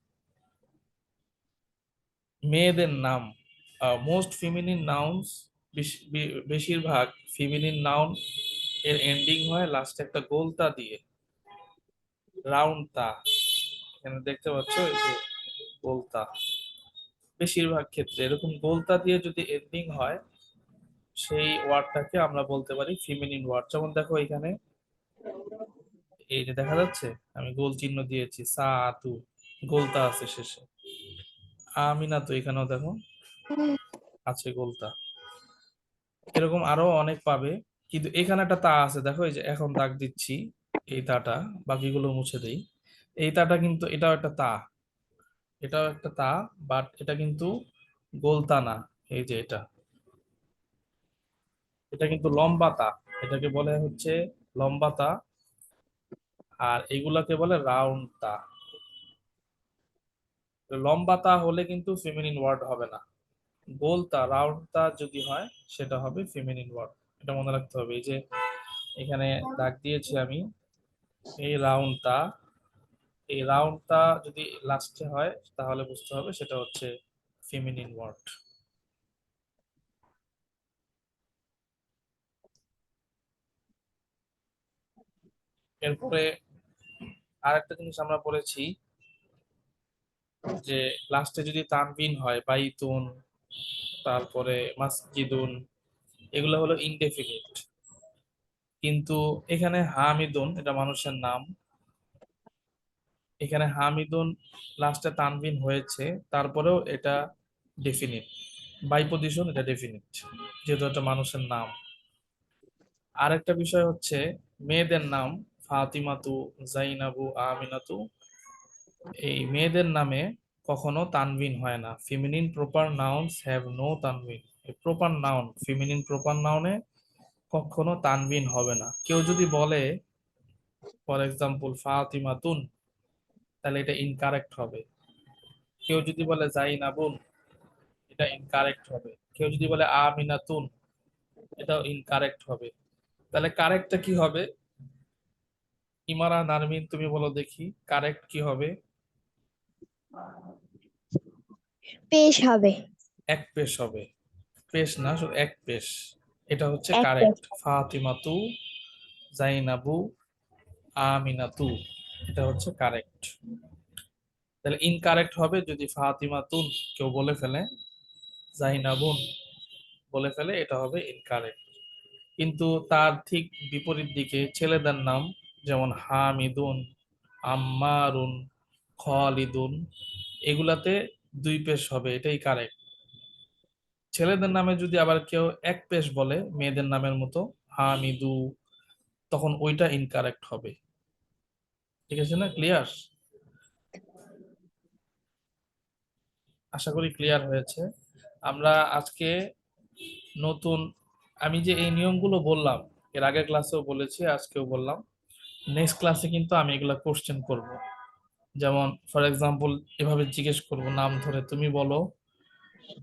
মেয়েদের নাম, মোস্ট ফিমিনিন নাউন্স, বেশিরভাগ ফিমিনিন নাউন এর এন্ডিং হয় লাস্টে একটা গোলতা দিয়ে, রাউন্ড তা। এখানে দেখতে পাচ্ছ এই যে গোলতা, বেশিরভাগ ক্ষেত্রে এরকম গোলতা দিয়ে যদি এন্ডিং হয়, সেই ওয়ার্ডটাকে আমরা বলতে পারি ফিমিনিন ওয়ার্ড। যেমন দেখো এখানে এই যে দেখা যাচ্ছে, আমি গোল চিহ্ন দিয়েছি, সা আতু, গোলতা আছে শেষে। আমিনা তো এখানেও দেখো আছে গোলতা। এরকম আরো অনেক পাবে, কিন্তু এখানে একটা তা আছে, দেখো এই যে এখন দাগ দিচ্ছি এই তাটা, বাকিগুলো মুছে দেই। এই তাটা কিন্তু এটাও একটা তা, এটাও একটা তা, বাট এটা কিন্তু গোলতা না। এই যে এটা, এটা কিন্তু লম্বা তা, এটাকে বলে হচ্ছে লম্বা তা। আর এগুলাকে বলে রাউন্ড তা। লম্বা তা হলে কিন্তু ফেমিনিন ওয়ার্ড হবে না, গোল তা, রাউন্ড তা যদি হয় সেটা হবে ফেমিনিন ওয়ার্ড। এটা মনে রাখতে হবে। এই যে এখানে দাগ দিয়েছি আমি, এই রাউন্ড তা, এই রাউন্ড তা যদি লাস্টে হয় তাহলে বুঝতে হবে সেটা হচ্ছে ফেমিনিন ওয়ার্ড। এরপরে আরেকটা জিনিস আমরা পড়েছি, যে লাস্টে যদি তানবিন হয়, বাইতুন, তারপরে মাসজিদুন, এগুলো হলো ইনডেফিনিট। কিন্তু এখানে হামিদুন, এটা মানুষের নাম, এখানে হামিদুন লাস্টে তানবিন হয়েছে, তারপরেও এটা ডেফিনিট, বাই পজিশন এটা ডেফিনিট, যেহেতু একটা মানুষের নাম। আরেকটা বিষয় হচ্ছে মেয়েদের নাম, ফাতিমাতু, জাইনাবু, আমিনাতু, এই মেয়েদের নামে কখনো তানবিন হয় না। Feminine proper nouns have no তানবিন। প্রপার নাউন, ফিমিনিন প্রপার নাউনে কখনো তানবিন হবে না। কেউ যদি বলে ফর এক্সাম্পল ফাতিমাতুন, তাহলে এটা ইনকারেক্ট হবে। কেউ যদি বলে জাইনাবুন, এটা ইনকারেক্ট হবে। কেউ যদি বলে আমিনাতুন, এটাও ইনকারেক্ট হবে। তাহলে কারেক্টটা কি হবে? ইমারা, নারমিন, তুমি বলো দেখি কারেক্ট কি হবে? পেশ হবে। এক পেশ হবে। পেশ না, শুধু এক পেশ। এটা হচ্ছে এক কারেক্ট। ফাতিমাতু, জাইনাবু, আমিনাতু, এটা হচ্ছে কারেক্ট। তাহলে ইনকারেক্ট হবে যদি ফাতিমাতুন কেউ বলে ফেলে, জাইনাবুন বলে ফেলে, এটা হবে ইনকারেক্ট। কিন্তু তার ঠিক বিপরীত দিকে ছেলেদের নাম, যেমন হামিদুন, আম্মারুন, খালিদুন, এগুলাতে দুই পেশ হবে, এটাই কারেক্ট। ছেলেদের নামে যদি আবার কেউ এক পেশ বলে মেয়েদের নামের মতো, হামিদু, তখন ওইটা ইনকারেক্ট হবে। ঠিক আছে না? ক্লিয়ার? আশা করি ক্লিয়ার হয়েছে। আমরা আজকে নতুন, আমি যে এই নিয়মগুলো বললাম এর আগের ক্লাসেও বলেছি, আজকেও বললাম, নেক্সট ক্লাসে কিন্তু আমি এগুলা কোশ্চেন করব। যেমন ফর এক্সাম্পল এভাবে জিজ্ঞেস করব নাম ধরে, তুমি বলো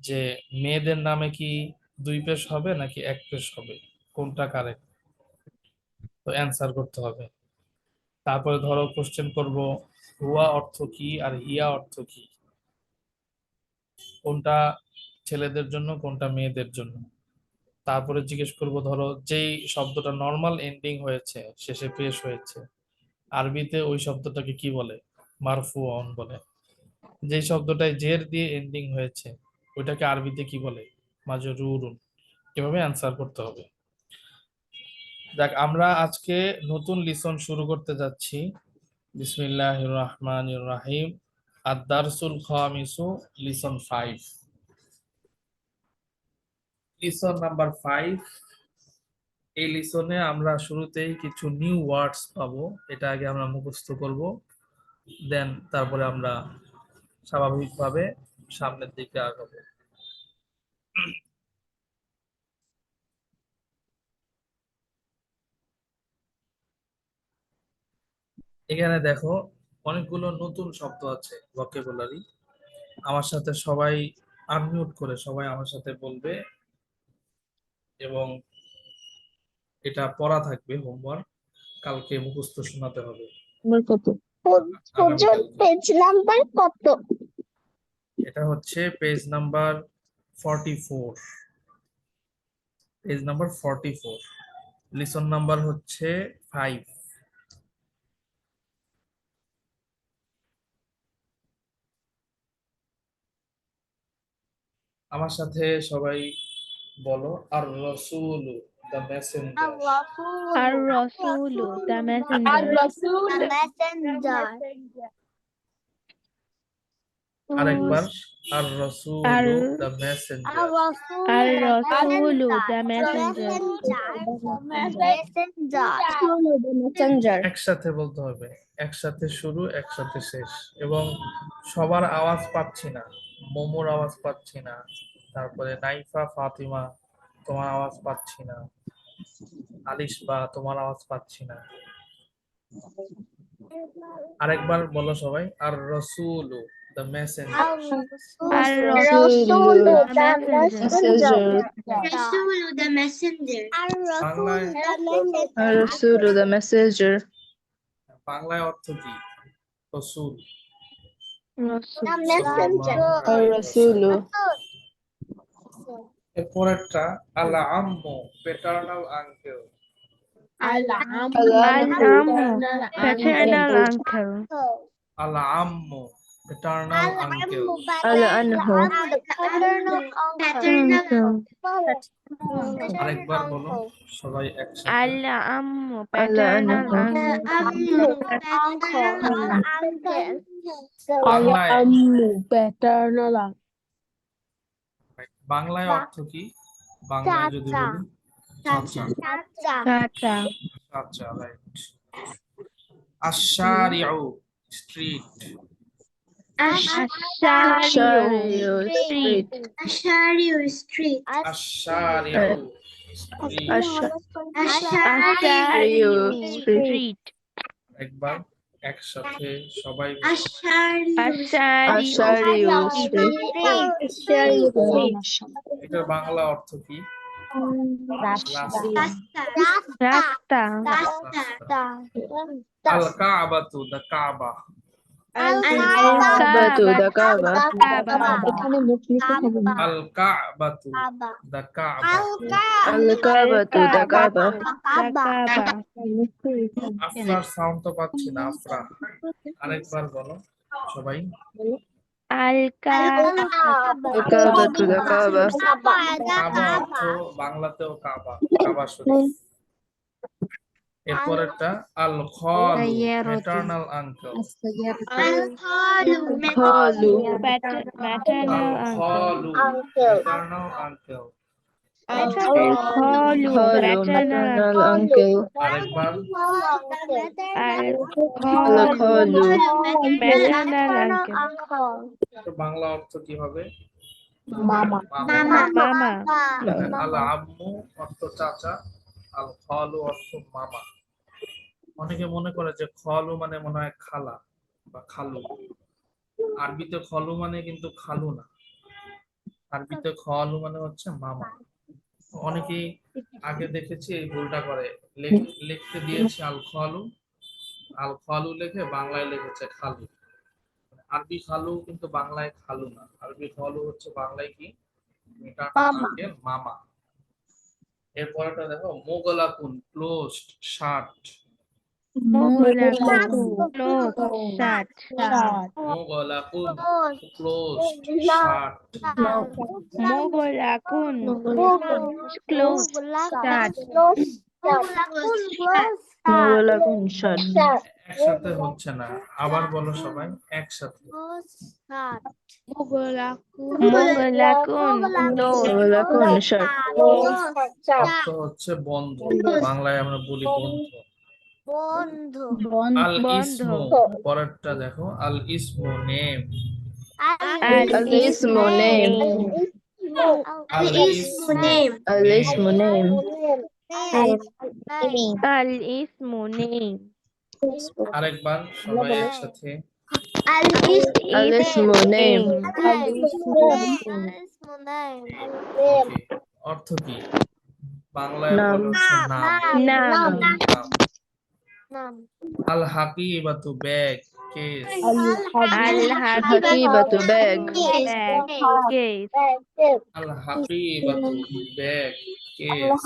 যে মেয়েদের নামে কি দুই পেশ হবে নাকি এক পেশ হবে, কোনটা কারেক্ট? তো অ্যান্সার করতে হবে। তারপরে ধরো কোশ্চেন করব হুয়া অর্থ কি আর হিয়া অর্থ কি, কোনটা ছেলেদের জন্য কোনটা মেয়েদের জন্য। তারপরে জিজ্ঞেস করব ধরো যেই শব্দটা নর্মাল এন্ডিং হয়েছে, শেষে পেশ হয়েছে, আরবিতে ওই শব্দটাকে কি বলে? মারফুউন বলে। যেই শব্দটায় জের দিয়ে এন্ডিং হয়েছে, ওইটাকে আরবিতে কি বলে? মাজরুরুন। এভাবে অ্যান্সার করতে হবে। দেখ, আমরা আজকে নতুন লিসন শুরু করতে যাচ্ছি। বিসমিল্লাহির রহমানির রহিম। আদ-দারসুল খামিসু, লিসন 5। Listen number 5। এই লিসনে আমরা শুরুতেই কিছু নিউ ওয়ার্ডস পাবো, এটা আগে আমরা মুখস্থ করব, দেন তারপরে আমরা স্বাভাবিকভাবে সামনের দিকে আগাবো। এখানে দেখো অনেকগুলো নতুন শব্দ আছে, ভোকাবুলারি। আমার সাথে সবাই আনমিউট করে সবাই আমার সাথে বলবে, এবং এটা পড়া থাকবে হোমওয়ার্ক, কালকে মুখস্থ শোনাতে হবে হুজুর, পেজ নাম্বার কত? এটা হচ্ছে page number 44। Page number 44, listen number হচ্ছে 5। আমার সাথে সবাই বলো, আর রসুল, the Messenger. Ar-Rasulu, the messenger. The messenger. আরেকবার, আর রসুল, Ar- the Messenger. Ar-Rasulu, the messenger. Messenger. একসাথে বলতে হবে, একসাথে শুরু একসাথে শেষ। এবং সবার আওয়াজ পাচ্ছি না, মোমোর আওয়াজ পাচ্ছি না, তারপরে নাইফা, ফাতিমা, তোমার আওয়াজ পাচ্ছি না, আলিশবা, তোমার আওয়াজ পাচ্ছি না। আরেকবার বলো সবাই, আর রসুল, the Messenger. Ar-Rasulu, the messenger. Rasul, the messenger. বাংলায় Rasulu, the messenger. বাংলায় অর্থ কি? রসুল, Rasul. The messenger. Rasulu. এরপরেরটা আল আম্মু, paternal uncle. Al-Ammu, paternal uncle. আল আম্মু, প্যাটার্নাল আঙ্কেল। Al-Anhu. আরেকবার বলো সবাই একসাথে। Al-Ammu, paternal uncle. বাংলায় paternal. বাংলায় অর্থ কি? বাংলায় যদি বলি চাচা। Chacha. চাচা, রাইট। আশ-শারিউ, street. Ash-Shari'u, street. Ashariu street. আশ-শারিউ, Street. Ashariyu Street. একবার একসাথে সবাই বলো। Ashariyu এটার বাংলা অর্থ কি? রাস্তা। রাস্তা। আল কাবাতু, the Kaaba. Al-Kaabatu, the Kaaba. আল কাবাতু, the Kaaba. Al-Kaabatu, the Kaaba. আফরার সাউন্ড তো পাচ্ছি না, আফরা। আরেকবার বলো সবাই। Al-Kaabatu, the Kaaba. কাবা অর্থ বাংলাতেও কাবা, কাবা শরীফ। এরপরেরটা আল খালু, ম্যাটারনাল আঙ্কেল। Khalu. Maternal আল uncle. খালু, maternal uncle. Khalu, Khalu, maternal maternal uncle. uncle. আরেকবার Al-Khalu. Maternal uncle. এটার বাংলা অর্থ কি হবে? Mama. Mama. আল আম্মু অর্থ চাচা, আল খালু অর্থ মামা। অনেকে মনে করে যে খালু মানে মনে হয় খালা বা খালু। আরবিতে খালু মানে কিন্তু খালু না, আরবিতে খালু মানে হচ্ছে মামা। অনেকেই আগে দেখেছি এই ভুলটা করে, লিখতে দিয়েছে আল খালু, আল খালু লিখে বাংলায় লিখেছে খালু। আরবি খালু কিন্তু বাংলায় খালু না, আরবি খালু হচ্ছে বাংলায় কি? আঙ্কেল, মামা। এরপরটা দেখো মোগলাকুন, closed, shut. Mogolakun, closed, shut. মোগলাকুন, closed, shut. Mogolakun, closed, shut. Mogolakun shut. একসাথে হচ্ছে না, আবার বলো সবাই একসাথে। Mogolakun, Mogolakun shut. অর্থ হচ্ছে বন্ধ, বাংলায় আমরা বলি বন্ধু। আল ইসমু, পরেরটা দেখো আল ইসমু, নেম। Al-Ismu name. আল ইসমু name. Al-Ismu name. Al-Ismu name. আরেকবার সবাই একসাথে। Al-Ismu name. ওকে, অর্থ কি? বাংলায় নাম। বলা হচ্ছে নাম। Nam. নাম। আল হাকিবাতু, bag, case. Al-Hakibatu bag. Case. আল হাকিবাতু, bag, case.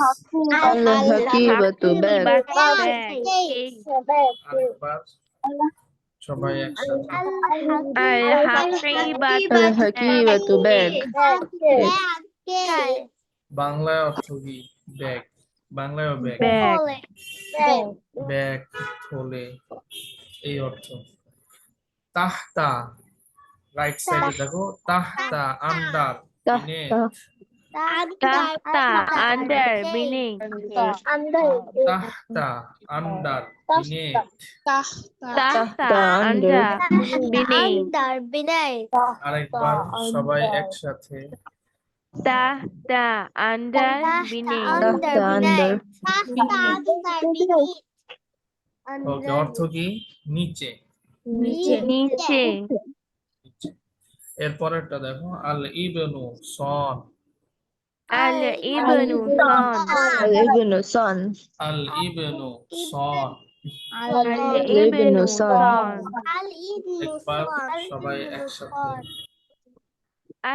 Al-Hakibatu bag. Case. আরেকবার সবাই একসাথে। Al-Hakibatu bag. বাংলায় অর্থ কি? ব্যাগ, বাংলায় ব্যাগ। Bag. ব্যাগ, থলে, এই অর্থ। তাহতা, রাইট সাইডে দেখো, তাহতা, under, Tahta. Tahta. Under. Beneath. তাহতা, under, beneath. Tahta. Under. Beneath. আরেকবার সবাই একসাথে। Tahta. Under. Beneath. Tahta under. ওকে, অর্থ কি? নিচে। নিচে। এরপরেরটা দেখো আল ইবনু, সন। Al-Ibnu son. Al-Ibnu son. আল ইবনু, সন। Al-Ibnu son. একবার সবাই একসাথে।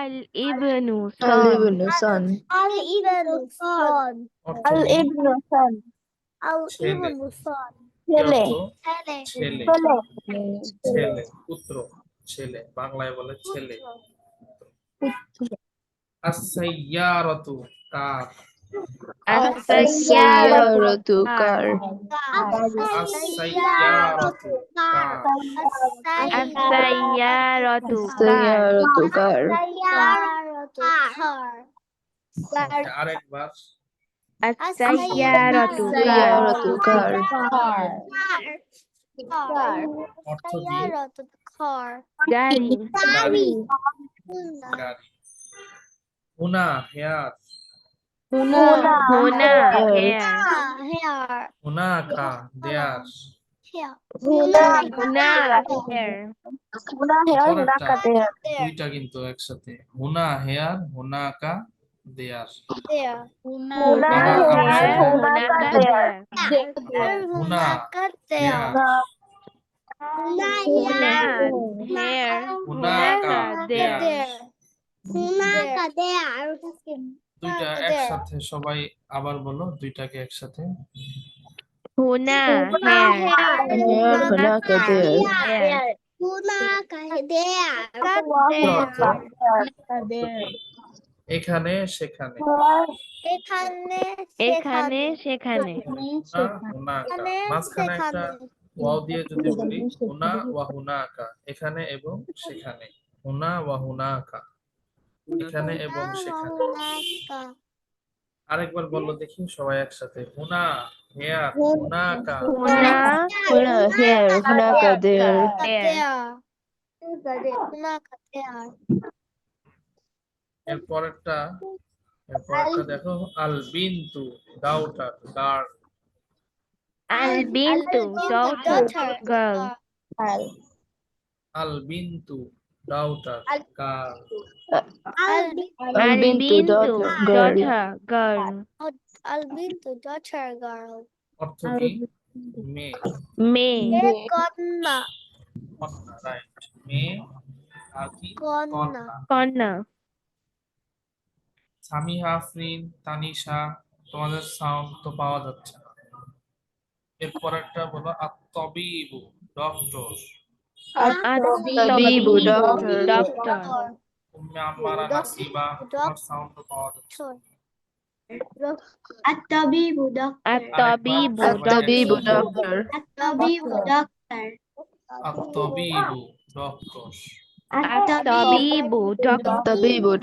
Al-Ibnu son. Al-Ibnu son. অর্থ কি? ছেলে। কি অর্থ? ছেলে, ছেলে, পুত্র, ছেলে, বাংলায় বলে ছেলে। আস-সাইয়ারাতু, কার। As-sayyaratu car. আস-সাইয়ারাতু, কার। As-sayyaratu car. As-sayyaratu car. আরেকবার As-sayyaratu car. As-sayyaratu car. অর্থ কি? Gari. গাড়ি, গাড়ি। হুনা, হেয়ার। Huna, here. Here. হুনাকা দেয়ার। Here. Huna, here. পরেরটা There. দুইটা কিন্তু একসাথে, হুনা হেয়ার হুনাকা দেয়ার। There. Huna, আবার আমার here. সাথে Hunaka, there. আবার হুনা There. There Huna, here. হুনাকা Hunaka, there. There. Hunaka there. দুইটা একসাথে সবাই আবার বলো, দুইটাকে একসাথে। Huna, here. Hunaka There. Hunaka there. There. এখানে সেখানে। এখানে, সেখানে। হুনা হুনাকা, মাঝখানে একটা ওয়াও দিয়ে যদি বলি হুনা ওয়া হুনাকা, এখানে এবং সেখানে। হুনা ওয়া হুনাকা, এখানে এবং সেখানে। আরেকবার বললো দেখি সবাই একসাথে, হুনা হেয়ার হুনাকা। Huna, here. Hunaka, there. এরপরেরটা দেখো, আল বিন্তু daughter girl. Albintu, daughter, girl. আল বিন্তু daughter girl. Albintu, daughter, girl. Albintu daughter girl. অর্থ কি? মেয়ে, May, Konna. কন্যা, রাইট। মেয়ে আর কি? কন্যা। কন্যা। Konna. সামিহা, আফরিন, তানিশা, তোমাদের সাউন্ড তো পাওয়া যাচ্ছে না। এরপর একটা বলো আত-তাবিবু, ডক্টর। At-tabibu, doctor. উম্মে আম্মারা, হাসিবা, তোমার সাউন্ড তো পাওয়া যাচ্ছে না। At-tabibu doctor. At-tabibu, At-tabibu, doctor. At-tabibu doctor. আত-তাবিবু, ডক্টর। At-tabibu,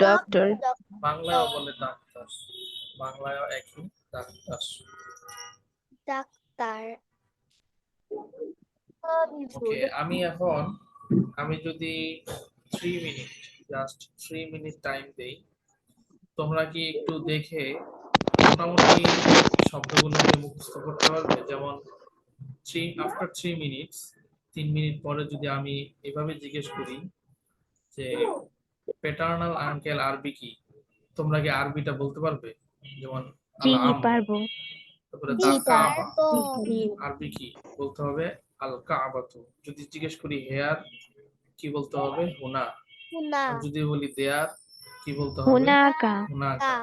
doctor. বাংলায়ও বলে ডাক্তার, বাংলায়ও একই ডাক্তার। ডাক্তার। ওকে, আমি যদি 3 মিনিট, জাস্ট 3 মিনিট টাইম দেই, তোমরা কি একটু দেখে মোটামুটি শব্দগুলোকে মুখস্থ করতে পারবে? যেমন আফটার 3 মিনিটস, 3 মিনিট পরে যদি আমি এভাবে জিজ্ঞেস করি যে প্যাটার্নাল আঙ্কেল আরবি কি, তোমরা কি আরবিটা বলতে পারবে? যেমন জি, আল আম, পারবো। তারপরে দা কাবা, আরবি কি বলতে হবে? আল কাবাতু। যদি জিজ্ঞেস করি হেয়ার, কি বলতে হবে? হুনা। হুনা। আর যদি বলি দেয়ার, কি বলতে হবে? হুনাকা। হুনাকা।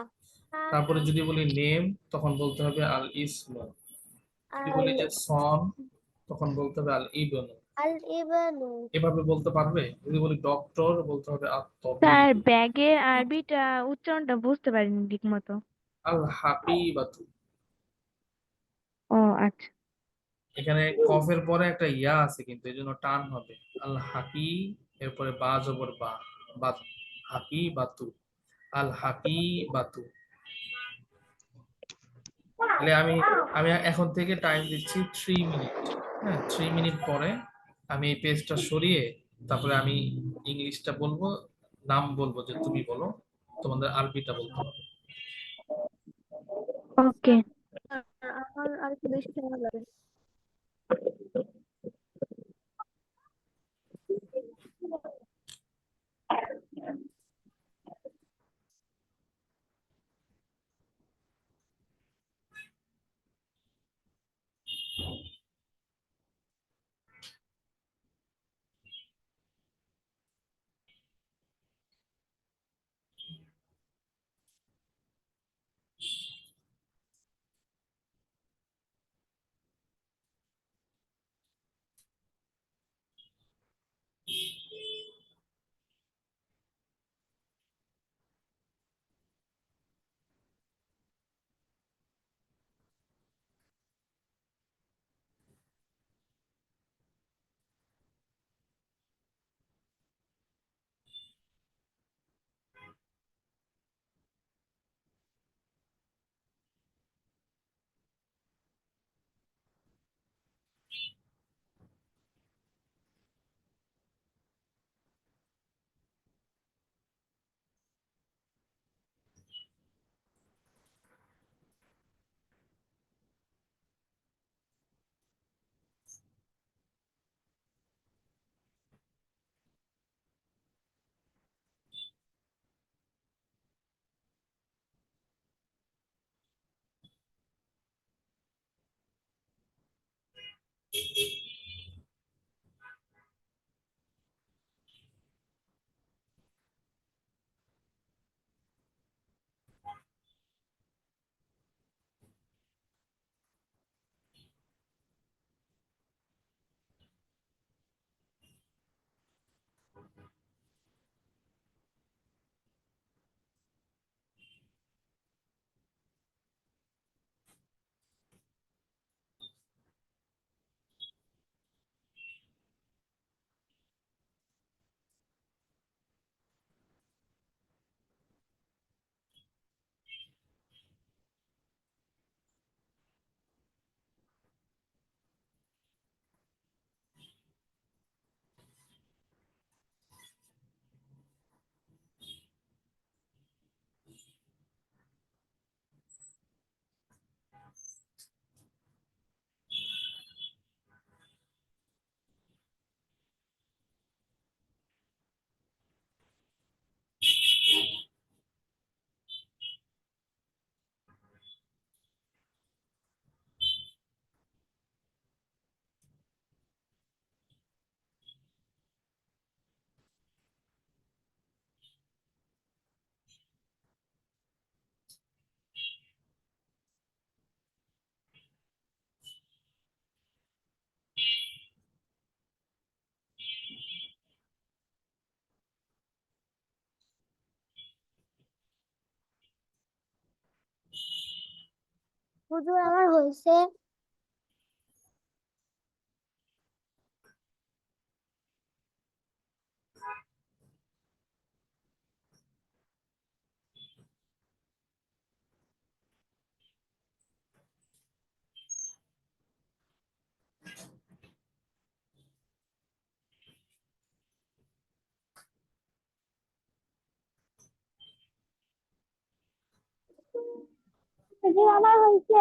তারপরে যদি বলি নেম, তখন বলতে হবে আল ইসমু। যদি বলি যে সন, তখন বলতে হবে আল ইবনু। আল ইবনু। এভাবে বলতে পারবে? যদি বলি ডক্টর, বলতে হবে স্যার, আত-তাবিব। ব্যাগের আরবিটা উচ্চারণটা বুঝতে পারিনি ঠিক মতো। আল হাকিবাতু। ও আচ্ছা। এখানে কফের পরে একটা ইয়া আছে কিন্তু, এজন্য টান হবে। আল হাকি, এরপরে বা জবর বা, বাত, হাকিবাতু, আল হাকিবাতু। তাহলে আমি এখন থেকে টাইম দিচ্ছি 3 মিনিট। হ্যাঁ, 3 মিনিট পরে আমি এই পেজটা সরিয়ে তারপরে আমি ইংলিশটা বলবো, নাম বলবো যে তুমি বলো, তোমাদের আরবিটা বলতে হবে। ওকে। আমার আর একটু বেশি সময় লাগে। হুজুর আমার হয়েছে। হুজুর আমার হয়েছে।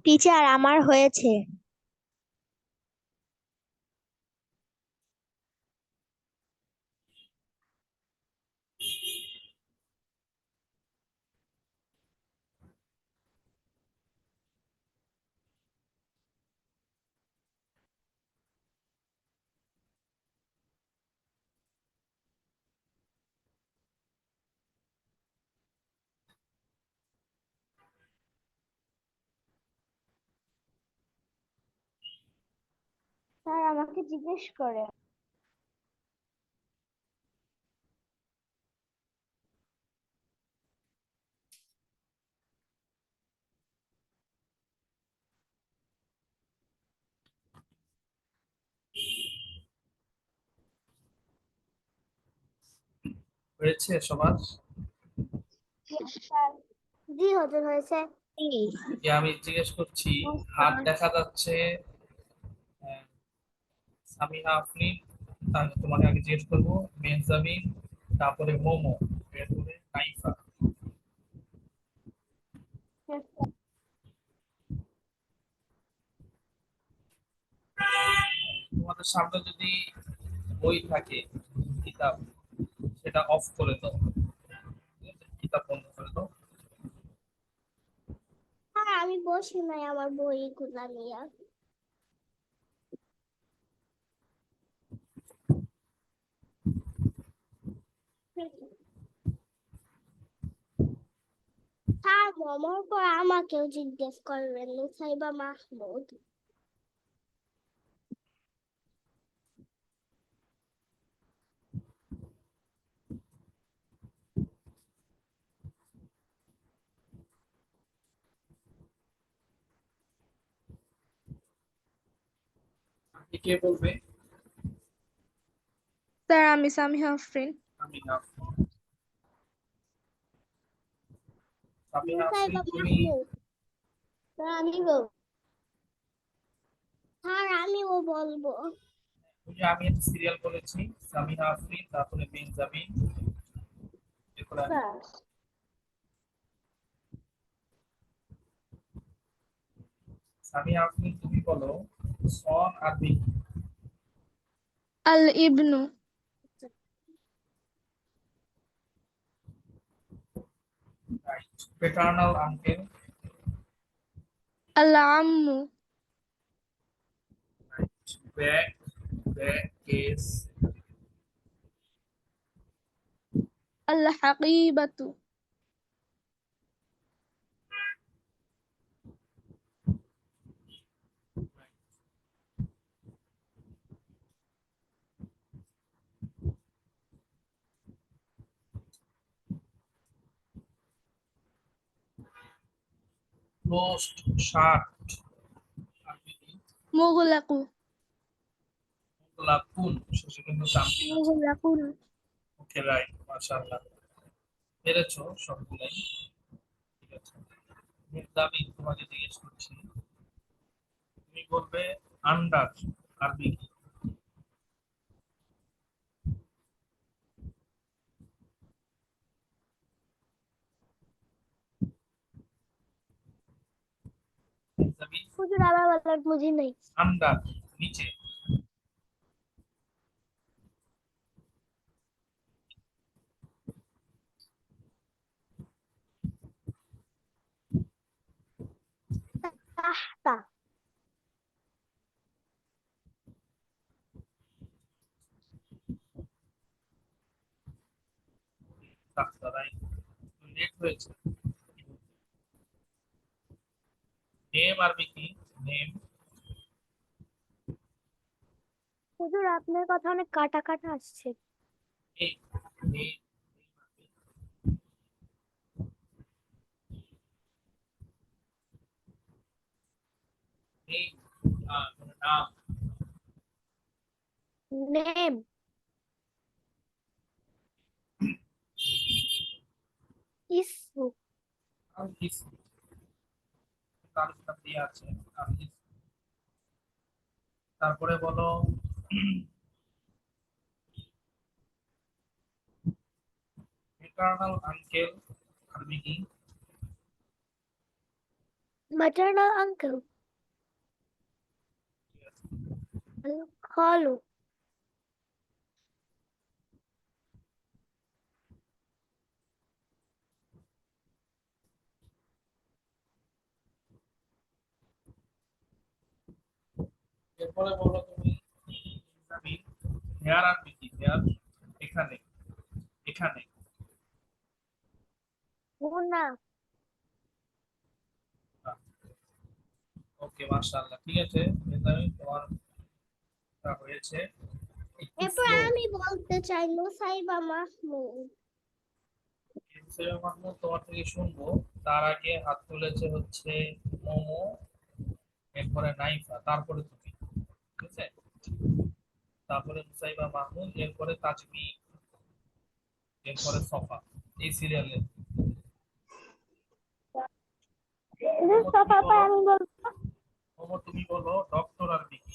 টিচার আমার হয়েছে। স্যার আমাকে জিজ্ঞেস করে। হয়েছে সবার? জি হুজুর হয়েছে। যে আমি জিজ্ঞেস করছি, হাত দেখা যাচ্ছে সামিহা আফরিন, তোমাকে আগে জিজ্ঞেস করবো মেহজাবিন, তারপরে মোমো, এরপরে নাইফা। তোমাদের সামনে যদি বই থাকে, কিতাব, সেটা অফ করে দাও, কিতাব বন্ধ করে দাও। স্যার আমি বসি নাই আমার বইগুলা নিয়ে। স্যার মোমোর পর আমাকেও জিজ্ঞেস করবেন নুসাইবা মাহমুদ। কে বলবে? স্যার আমি সামিহা আফরিন। আমি না। সামিহা আফরিন, নুসাইবা তুমি মাহমুদ। স্যার আমি বলবো। স্যার আমিও বলবো। ওই যে আমি একটা সিরিয়াল বলেছি, সামিহা আফরিন, তারপরে বেঞ্জামিন, এরপরে আমি। স্যার সামিহা আফরিন তুমি বলো সন আর বিহি। Al-ibnu. Right. Paternal uncle. Al-ammu. Right. Back is Al-haqibatu. closed shut. Mughlaqu. লাকুন শেষে কিন্তু সামথিং আছে। Mughlaqun. ওকে রাইট, মাশাআল্লাহ পেরেছো সবগুলাই। ঠিক আছে, আমি তোমাকে জিজ্ঞেস করছি, তুমি বলবে আন্ডার আরবি কি? জামিল, হুজুর আবার বলেন, বুঝি নাই। আন্ডার নিচে, তাহতা। তাহতা রাইট। লেট হয়েছে। নেম আরবি কি? নেম হুজুর আপনার কথা অনেক কাটা কাটা আসছে। নেম নেম নেম নাম নেম ইসমু। আর ইসম, তার কিতাব দিয়ে আছে আর ইসম। তারপরে বলো ইটারনাল আঙ্কেল আরবি কি? maternal uncle খালু। এরপরে বলো তুমি জামিল, হেয়ার আরবি কি? হেয়ার এখানে, এখানে। গুনা। ওকে মাশাআল্লাহ, ঠিক আছে জামিল, তোমার হয়েছে। একটু এরপর স্লো। আমি বলতে চাই নুসাইবা মাহমুদ। ইনসাইবা মাহমুদ তোমার থেকে শুনবো, তার আগে হাত তুলেছে হচ্ছে মোমো, এরপরে নাইফা, তারপরে তুমি, ঠিক আছে? তারপরে মুসাইবা মাহমুদ, এরপরে তাজমি, এরপরে সফা, এই সিরিয়ালে। মুস্তাফা আমি বলবো মোমো তুমি বলো ডক্টর আরবি কি?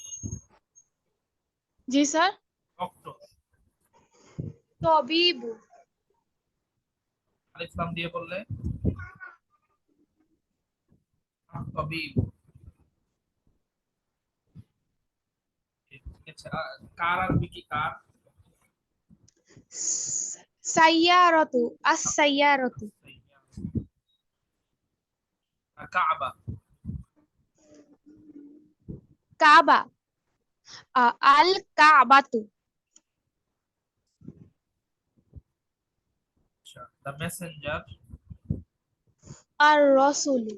জি স্যার। ডক্টর তবিবু। আলিফ লাম দিয়ে বললে তবিব, ঠিক আছে। আর কার আরবি কি? কার? সাইয়ারাতু। আস-সাইয়ারাতু। কাবা, কাবা। আল-কাবাতু। আচ্ছা দ্য মেসেঞ্জার। আর-রাসূলু।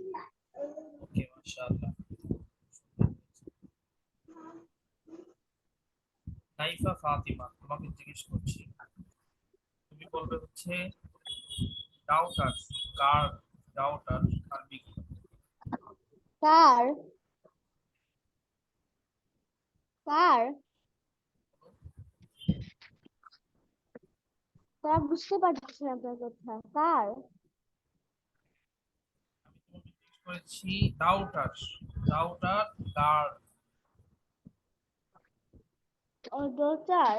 ওকে মাশাআল্লাহ। নাইফা ফাতিমা, তোমাকে জিজ্ঞেস করছি, তুমি বলবে হচ্ছে ডাউটার কার? ডাউটার আরবি কি? কার কার তারা বুঝতে পারছি না আপনার কথা। কার? আমি তোমাকে জিজ্ঞেস করেছি ডাউটার, ডাউটার কার? ও ডটার।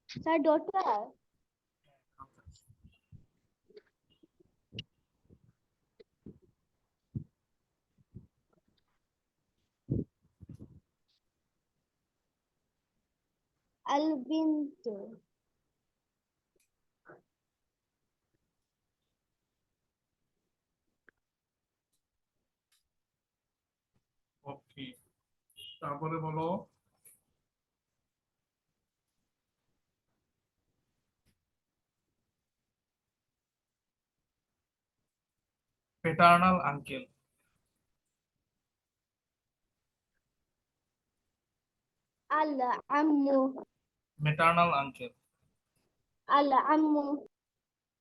Sir daughter. البنت ওকে, তারপরে বলো paternal uncle. العم maternal uncle. العم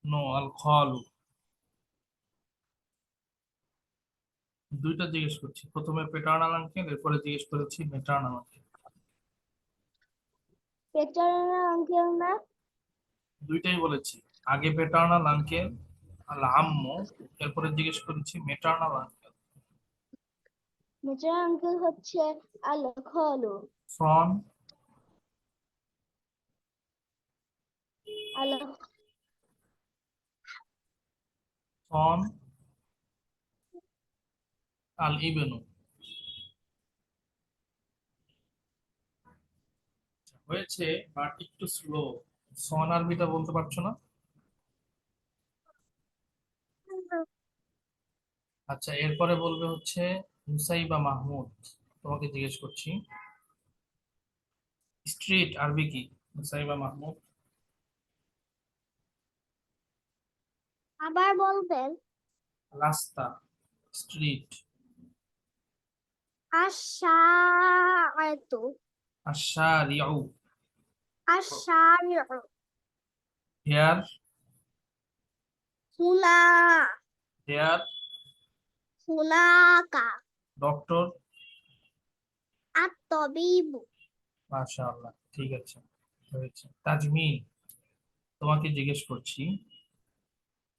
no, আল খালু। দুইটা জিজ্ঞেস করছি, প্রথমে পেটার্নাল আঙ্কেল, এরপরে জিজ্ঞেস করেছি মেটার্নাল আঙ্কেল। paternal uncle না দুইটাই বলেছি, আগে পেটার্নাল আঙ্কেল আল আম্মু, এরপরে জিজ্ঞেস করেছি মেটার্নাল আঙ্কেল। maternal uncle হচ্ছে আল খালু ফ্রন আল ফ্রন আল ইবেনু। হয়েছে, বাট একটু স্লো। সন আরবিটা বলতে পারছো না? আচ্ছা, এরপরে বলবে হচ্ছে মুসাইবা মাহমুদ। তোমাকে জিজ্ঞেস করছি, স্ট্রিট আরবি কি? মুসাইবা মাহমুদ। আবার বলবেন রাস্তা, স্ট্রিট। আশ-শারি'উ আশ-শারিউ। আশ-শারি'উ হেয়ার, হুনা হেয়ার। হুনাকা ডক্টর। আত-তাবিবু মাশাআল্লাহ, ঠিক আছে, হয়েছে। তাজমিন, তোমাকে জিজ্ঞেস করছি,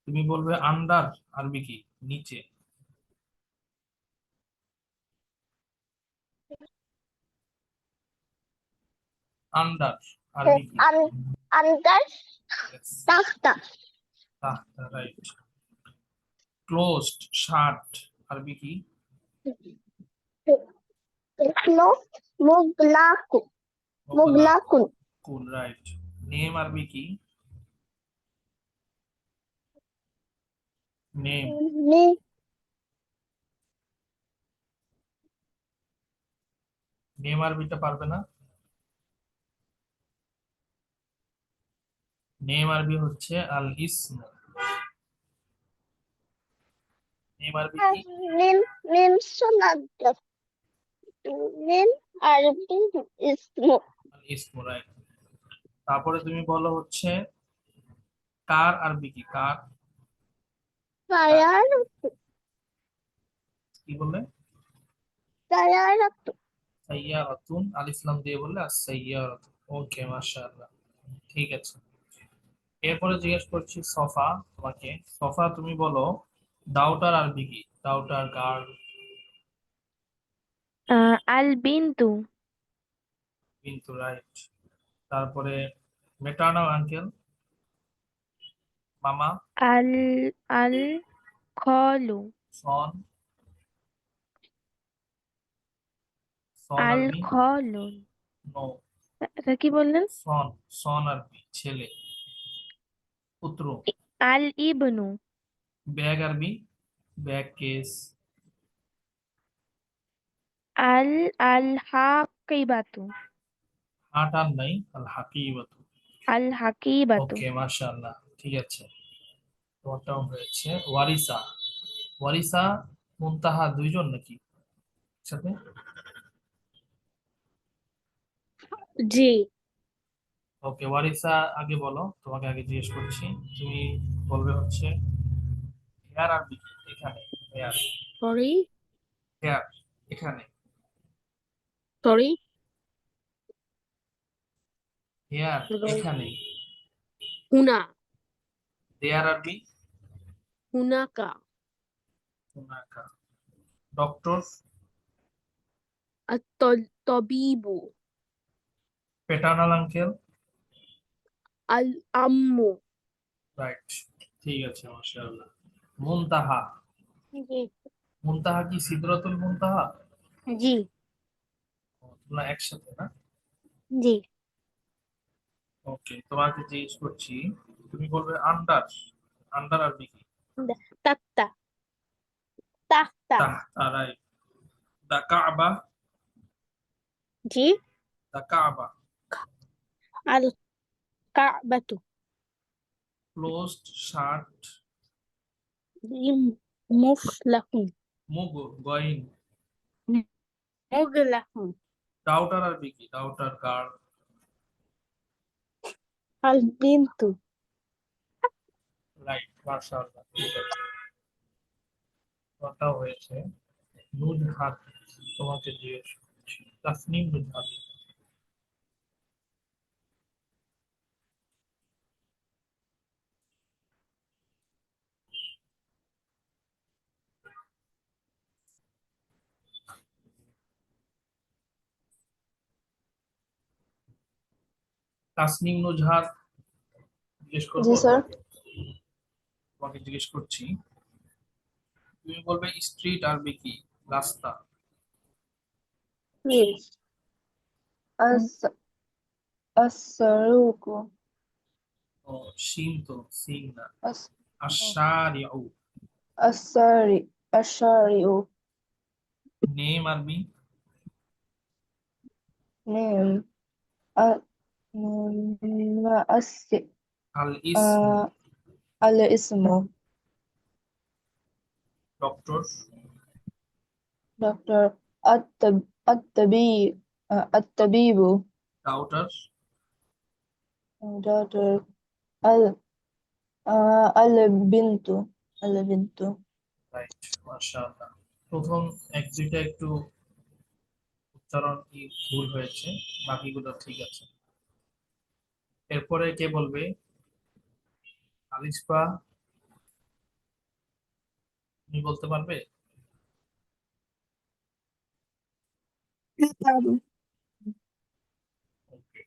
তুমি বলবে আন্ডার আরবি কি? নিচে। আন্ডার আরবি কি? আন্দার Yes, তাখতা তাহতা, রাইট। ক্লোজড, শার্ট আরবি কি? ইসমু মুগলাকু মুগলাকুন কুল, রাইট। নেম আরবি কি? নেম। নি নেম আরবিটা পারবে না? নেম আরবি হচ্ছে আল ইসম। নেম আরবি কি? নিন নিন সুনাদ নিন আরবি ইসমু আল ইসম, রাইট। তারপরে তুমি বলো হচ্ছে কার আরবি কি? কার, সায়ার কি বললে? সায়ারাত সাইয়ারাতুন, আলিফ লাম দিয়ে বললে আর সাইয়ারাত। ওকে, মাশাআল্লাহ, ঠিক আছে। এরপরে জিজ্ঞেস করছি সফা তোমাকে। সফা, তুমি বলো ডাউটার আরবি কি? ডাউটার, গার্ল। আল বিন্তু কিন্তু, রাইট। তারপরে মেটার্নাল আঙ্কেল, মামা। আল আল খলু সন, সন আল আরবি খলুন। নো। তা কি বললেন? সন, সন আরবি ছেলে, পুত্র। আল ইবনু ব্যাগ আরবি, ব্যাগ, কেস। আল আল হাকিবাতু হাট আর নাই, আল হাকিবাতু। আল হাকিবাতু ওকে, মাশাআল্লাহ, ঠিক আছে, তোমারটাও হয়েছে। ওয়ারিসা, ওয়ারিসা মুনতাহা দুইজন নাকি সাথে? জি ওকে, ওয়ারিসা আগে বলো, তোমাকে আগে জিজ্ঞেস করছি। তুমি বলবে হচ্ছে হেয়ার আরবি কি? এখানে হেয়ার, সরি হেয়ার এখানে, সরি হেয়ার এখানে। হুনা দেয়ার আরবি হুনাকা হুনাকা। ডক্টর, আত-তাবিবু পেটার্নাল আঙ্কেল, আল আম্মু রাইট, ঠিক আছে, মাশাআল্লাহ। মুনতাহা, জি মুনতাহা কি সিদরাতুল মুনতাহা? জি না, একসাথে না? জি ওকে, তোমাকে জিজ্ঞেস করছি, তুমি বলবে আন্ডার। আন্ডার আরবি কি? Takta. Takta. তাহতা, রাইট। দা কাবা। Ji. দা কাবা। Al-Ka'batu. Closed shirt. Muflahun. মুগ, গোয়িং। Muglahun. ডাউটার আরবি কি? ডাউটার, গার্ল। Al-Bintu. রাইট, মাশাআল্লাহ, ঠিক আছে। কথাও হয়েছে। নুজহাত, তোমাকে জিজ্ঞেস করছি, তাসনিম নুজহাত। তাসনিম নুজহাত জিজ্ঞেস করবো? জি স্যার। তোমাকে জিজ্ঞেস করছি, তুমি বলবে স্ট্রিট আরবি কি? রাস্তা। প্লিজ। السروق. ও, শিন তো, সিন না। الس- আশারিউ। الشارع. নেম আরবি? نعم. ال- আল ইসমু। الاسم. ডক্টর। دكتور. الطبيب. ডাউটার। دكتور. ال- البنت. البنت. রাইট, মাশাআল্লাহ। প্রথম এক দুইটা একটু উচ্চারণ কি ভুল হয়েছে, বাকিগুলো ঠিক আছে। এরপরে কে বলবে? আলিফা, তুমি বলতে পারবে? ওকে।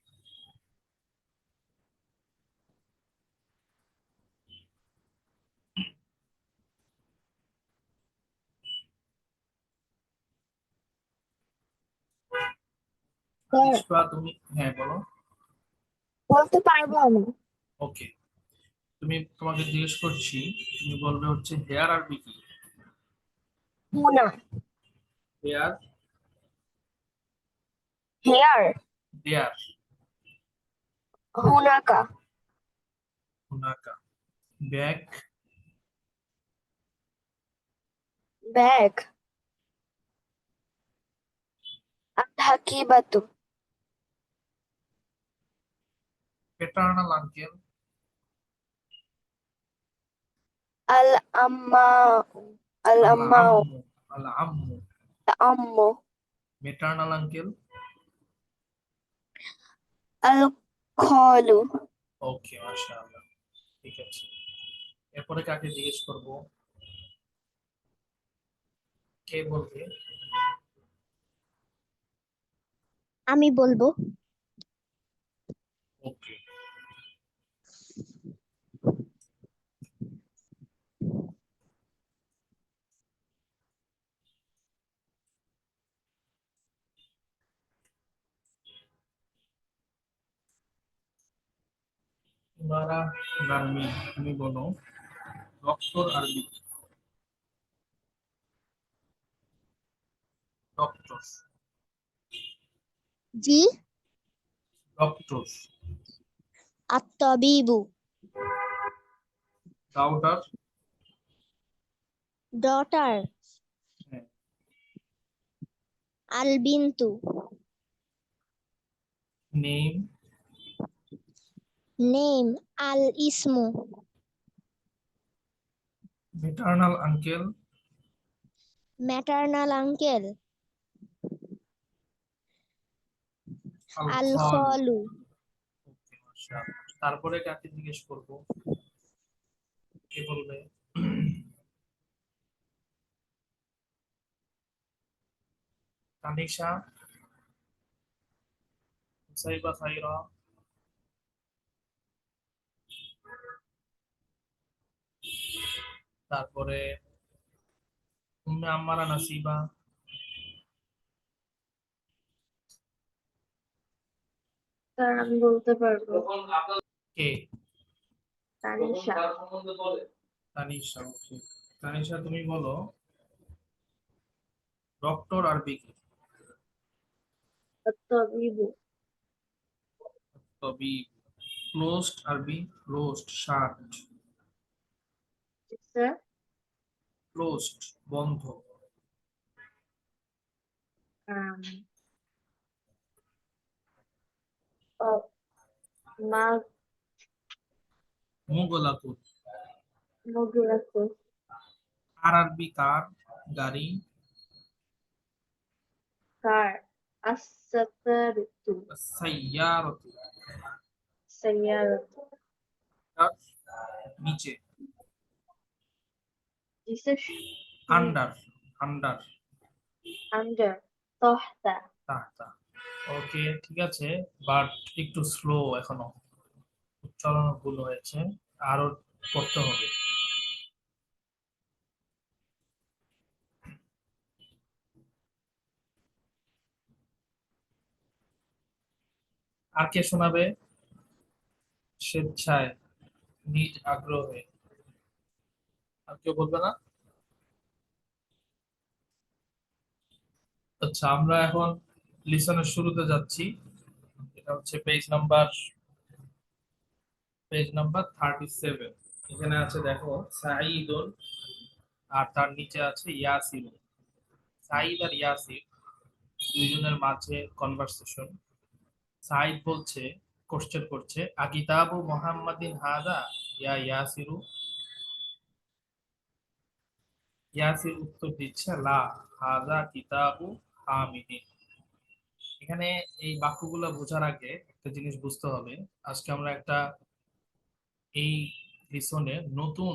আলিফা তুমি, হ্যাঁ বলো। বলতে পারবো আমি। ওকে, তোমাকে জিজ্ঞেস করছি, তুমি বলবে হচ্ছে হেয়ার আরবি কি? মুনা। হেয়ার। হেয়ার। দেয়ার। হুনাকা। হুনাকা। ব্যাগ। ব্যাগ। আল-হাকিবাতু। পেটার্নাল আঙ্কেল। আল-আম্মা। আল আল-আম্মাও। আম্মু। আল আম্মু। আম্মু। Maternal uncle. আল-খালু। ওকে, মাশাআল্লাহ, ঠিক আছে। এরপরে কাকে জিজ্ঞেস করব? কে বলবে? আমি বলবো। ওকে। ইমারা নার্মি, তুমি বলো ডক্টর আরবি কি? ডক্টর। জি। ডক্টর। আত-তাবিবু। ডাউটার। ডটার। হ্যাঁ। আল-বিনতু। নেম। নেম। আল-ইসমু। Maternal uncle. Maternal uncle. আল খাল। আল-খালু। ওকে, মাশাআল্লাহ। তারপরে কাকে জিজ্ঞেস করব? কে বলবে? তানিশা। সাইবা, সাইরা। তারপরে উম্মে আম্মারা, নাসিবা। স্যার আমি বলতে পারবো। কে? তানিশা। তানিশা। ওকে, তানিশা তুমি বলো ডক্টর আরবি কি? الطبيب. তবে ক্লোজড আরবি, ক্লোজড শার্ট, স্যার ক্লোজড বন্ধ, um, oh, mag মুগলাকুর। مغلق. আর আরবি কার, গাড়ি, car. السفارة. সাইয়ারাতু। سيارة. তার নিচে جسر. Under, under under. تحت. তাহতা। ওকে ঠিক আছে, বাট একটু স্লো এখনো, উচ্চারণ ভুল হয়েছে, আরো করতে হবে। আর কে শোনাবে স্বেচ্ছায়, নিজ আগ্রহে? আর কেউ বলবে না? আচ্ছা, আমরা এখন লিসনের শুরুতে যাচ্ছি। এটা হচ্ছে পেজ নাম্বার 37। এখানে আছে দেখো সাঈদুন, আর তার নিচে আছে ইয়াসির। সাঈদ আর ইয়াসির দুইজনের মাঝে কনভারসেশন। সাঈদ বলছে, কোশ্চেন করছে, আকিতাবু মুহাম্মাদিন হাদা ইয়া ইয়াসিরু। ইয়াসির উত্তর দিচ্ছে লা হাদা কিতাবু হামিদিন। এখানে এই বাক্যগুলো বোঝার আগে একটা জিনিস বুঝতে হবে। আজকে আমরা একটা এই লিসনে নতুন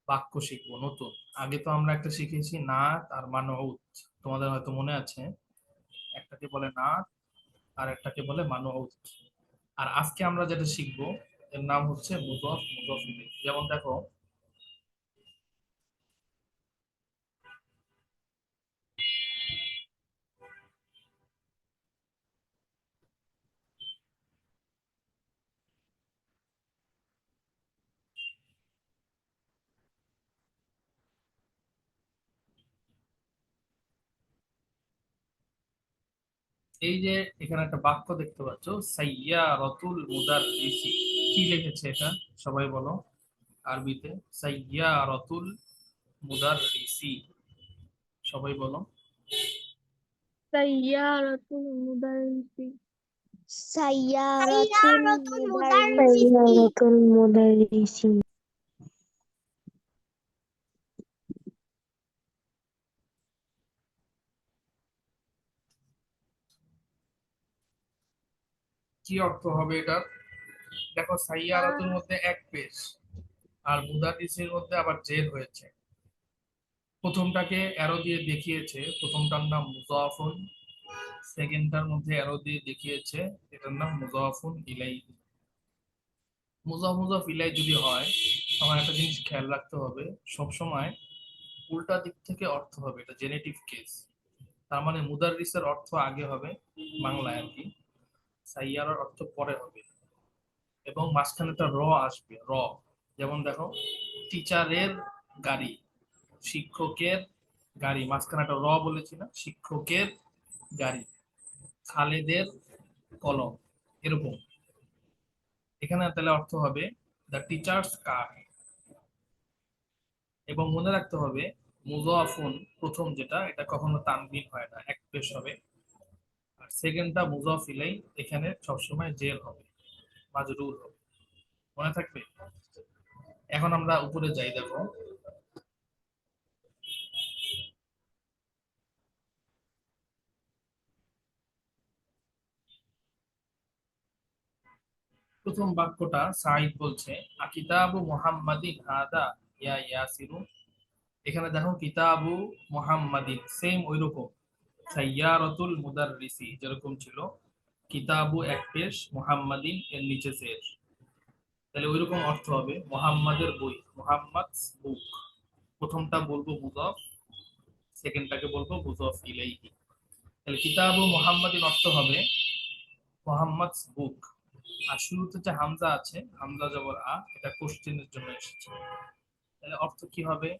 বাক্য শিখবো, নতুন। আগে তো আমরা একটা শিখেছি নাত আর মানউত, তোমাদের হয়তো মনে আছে। একটাকে বলে নাত আর একটাকে বলে মানউত। আর আজকে আমরা যেটা শিখবো এর নাম হচ্ছে মুযাফ মুযাফ ইলাইহি। যেমন দেখো, এই যে এখানে একটা বাক্য দেখতে পাচ্ছ, সাইয়ারাতুল মুদাররিসি। কি লিখেছে এটা সবাই বলো আরবিতে? সাইয়ারাতুল মুদাররিসি, সবাই বলো। سيارة المدرس. سيارة سيارة المدرس. المدرس. المدرس. কি অর্থ হবে এটা? দেখো সাইয়ারাতুর মধ্যে এক পেশ, আর মুদাররিসের মধ্যে আবার জের হয়েছে। প্রথমটাকে অ্যারো দিয়ে দেখিয়েছে, প্রথমটার নাম মুযাফুন। সেকেন্ডটার মধ্যে অ্যারো দিয়ে দেখিয়েছে, এটার নাম মুযাফুন ইলাইহি। মুযাফ মুযাফ ইলাইহি যদি হয়, তখন একটা জিনিস খেয়াল রাখতে হবে, সব সময় উল্টা দিক থেকে অর্থ হবে, এটা জেনেটিভ কেস। তার মানে মুদাররিসের অর্থ আগে হবে বাংলায় আর কি, সাইয়ারার অর্থ পরে হবে, এবং মাঝখানে একটা র আসবে, র। যেমন দেখো, টিচারের গাড়ি, শিক্ষকের গাড়ি, মাঝখানে একটা র বলেছি না, শিক্ষকের গাড়ি, খালেদের কলম, এরকম। এখানে তাহলে অর্থ হবে দ্য টিচার্স কার। এবং মনে রাখতে হবে মুযাফুন প্রথম যেটা, এটা কখনো তানবিন হয় না, এক পেশ হবে। আর সেকেন্ডটা মুযাফ ইলাইহি, এখানে সবসময় জের হবে, মাজরুর হবে। মনে থাকবে? এখন আমরা উপরে যাই, দেখো প্রথম বাক্যটা সাঈদ বলছে, আকিতাবু মুহাম্মাদিন হাদা ইয়া ইয়াসিরু। এখানে দেখো কিতাবু মুহাম্মাদিন সেম ওইরকম, সাইয়ারাতুল মুদাররিসি যেরকম ছিল, কিতাবু এক পেশ, মুহাম্মাদিন এর নিচে জের। তাহলে ওইরকম অর্থ হবে মুহাম্মাদের বই, মুহাম্মাদস বুক। প্রথমটা বলবো মুযাফ, সেকেন্ডটাকে বলবো মুযাফ ইলাইহি। তাহলে কিতাবু মুহাম্মাদিন অর্থ হবে মোহাম্মদস বুক। আর শুরুতে যে হামজা আছে, হামজা জবর আ, এটা কোশ্চেনের জন্য এসেছে। তাহলে অর্থ কি হবে?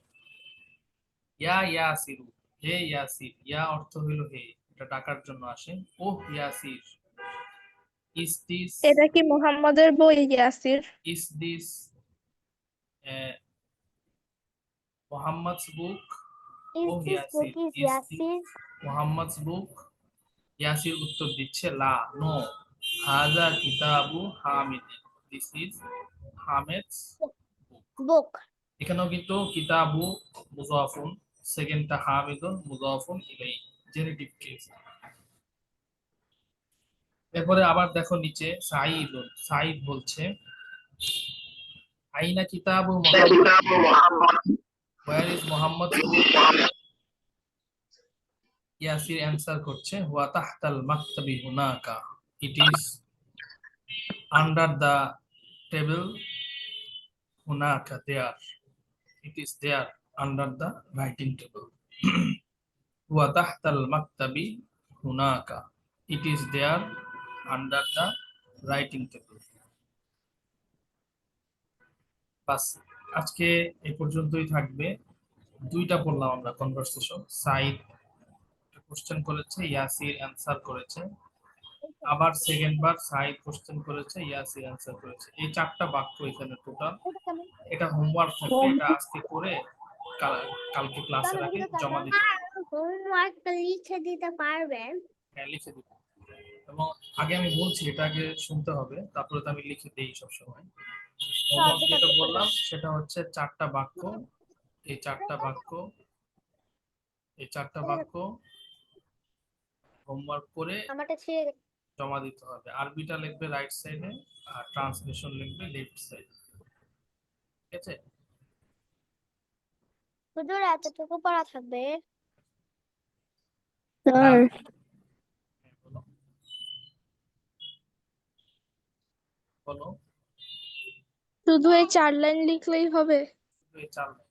ইয়া ইয়াসিরু, হে ইয়াসির। ইয়া অর্থ হইল হে, এটা ডাকার জন্য আসে। ও ইয়াসির, ইস দিস, এটা কি মুহাম্মাদের বই Yasir? Is this Mohammad's book? ও Is this Yasir, book is is this Yasir? Mohammad's book? Yasir উত্তর দিচ্ছে লা, নো। হাজা কিতাবু Hamid, this is Hamed's Book. এখানেও কিন্তু কিতাবু মুজাফুন, সেকেন্ডটা হামিদুন মুজাফুন ইলাইহি, জেনেটিভ কেস। এরপরে আবার দেখো নিচে সাঈদুন, সাঈদ বলছে আইনা কিতাবু Muhammad, where is Muhammad book? Yasir answer করছে হুয়া তাহতাল মাকতাবি হুনাকা, it is under the table হুনাকা, there, it is there under the writing table. Huwa tahtal maktabi hunaka, it is there under the writing table. বাস, আজকে এই পর্যন্তই থাকবে। দুইটা পড়লাম আমরা কনভারসেশন। সাইদ কোশ্চেন করেছে, ইয়াসির অ্যান্সার করেছে। আবার সেকেন্ড বার সাইদ কোশ্চেন করেছে, ইয়াসির অ্যান্সার করেছে। এই চারটা বাক্য এখানে টোটাল। এটা হোমওয়ার্ক থাকবে, এটা আজকে করে কালকে ক্লাসের আগে জমা দিতে হবে। হোমওয়ার্ক লিখে দিতে পারবেন? হ্যাঁ, লিখে দিব। এবং আগে আমি বলছি, এটা আগে শুনতে হবে, তারপরে তো আমি লিখে দিই সবসময়। হোমওয়ার্ক যেটা বললাম সেটা হচ্ছে চারটা বাক্য, এই চারটা বাক্য, এই চারটা বাক্য হোমওয়ার্ক করে আমারটা ছিঁড়ে জমা দিতে হবে। আরবিটা লিখবে রাইট সাইডে, আর ট্রান্সলেশন লিখবে লেফট সাইডে, ঠিক আছে? হুজুর এতটুকু পড়া থাকবে? স্যার হ্যাঁ, বলো বলো। শুধু এই 4 লাইন লিখলেই হবে? এই চার লাইন।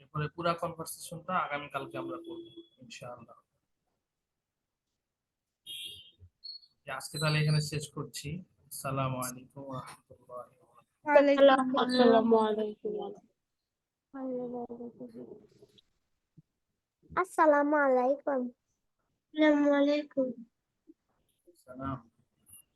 এরপরে পুরা কনভারসেশনটা আগামী কালকে আমরা করবো ইনশাআল্লাহ। আজকে তাহলে এখানে শেষ করছি। আসসালামু আলাইকুম ওয়া রাহমাতুল্লাহি ওয়া বারাকাতুহু। আসসালামু আলাইকুম। আসসালামু আলাইকুম। আসসালামু আলাইকুম। সালাম।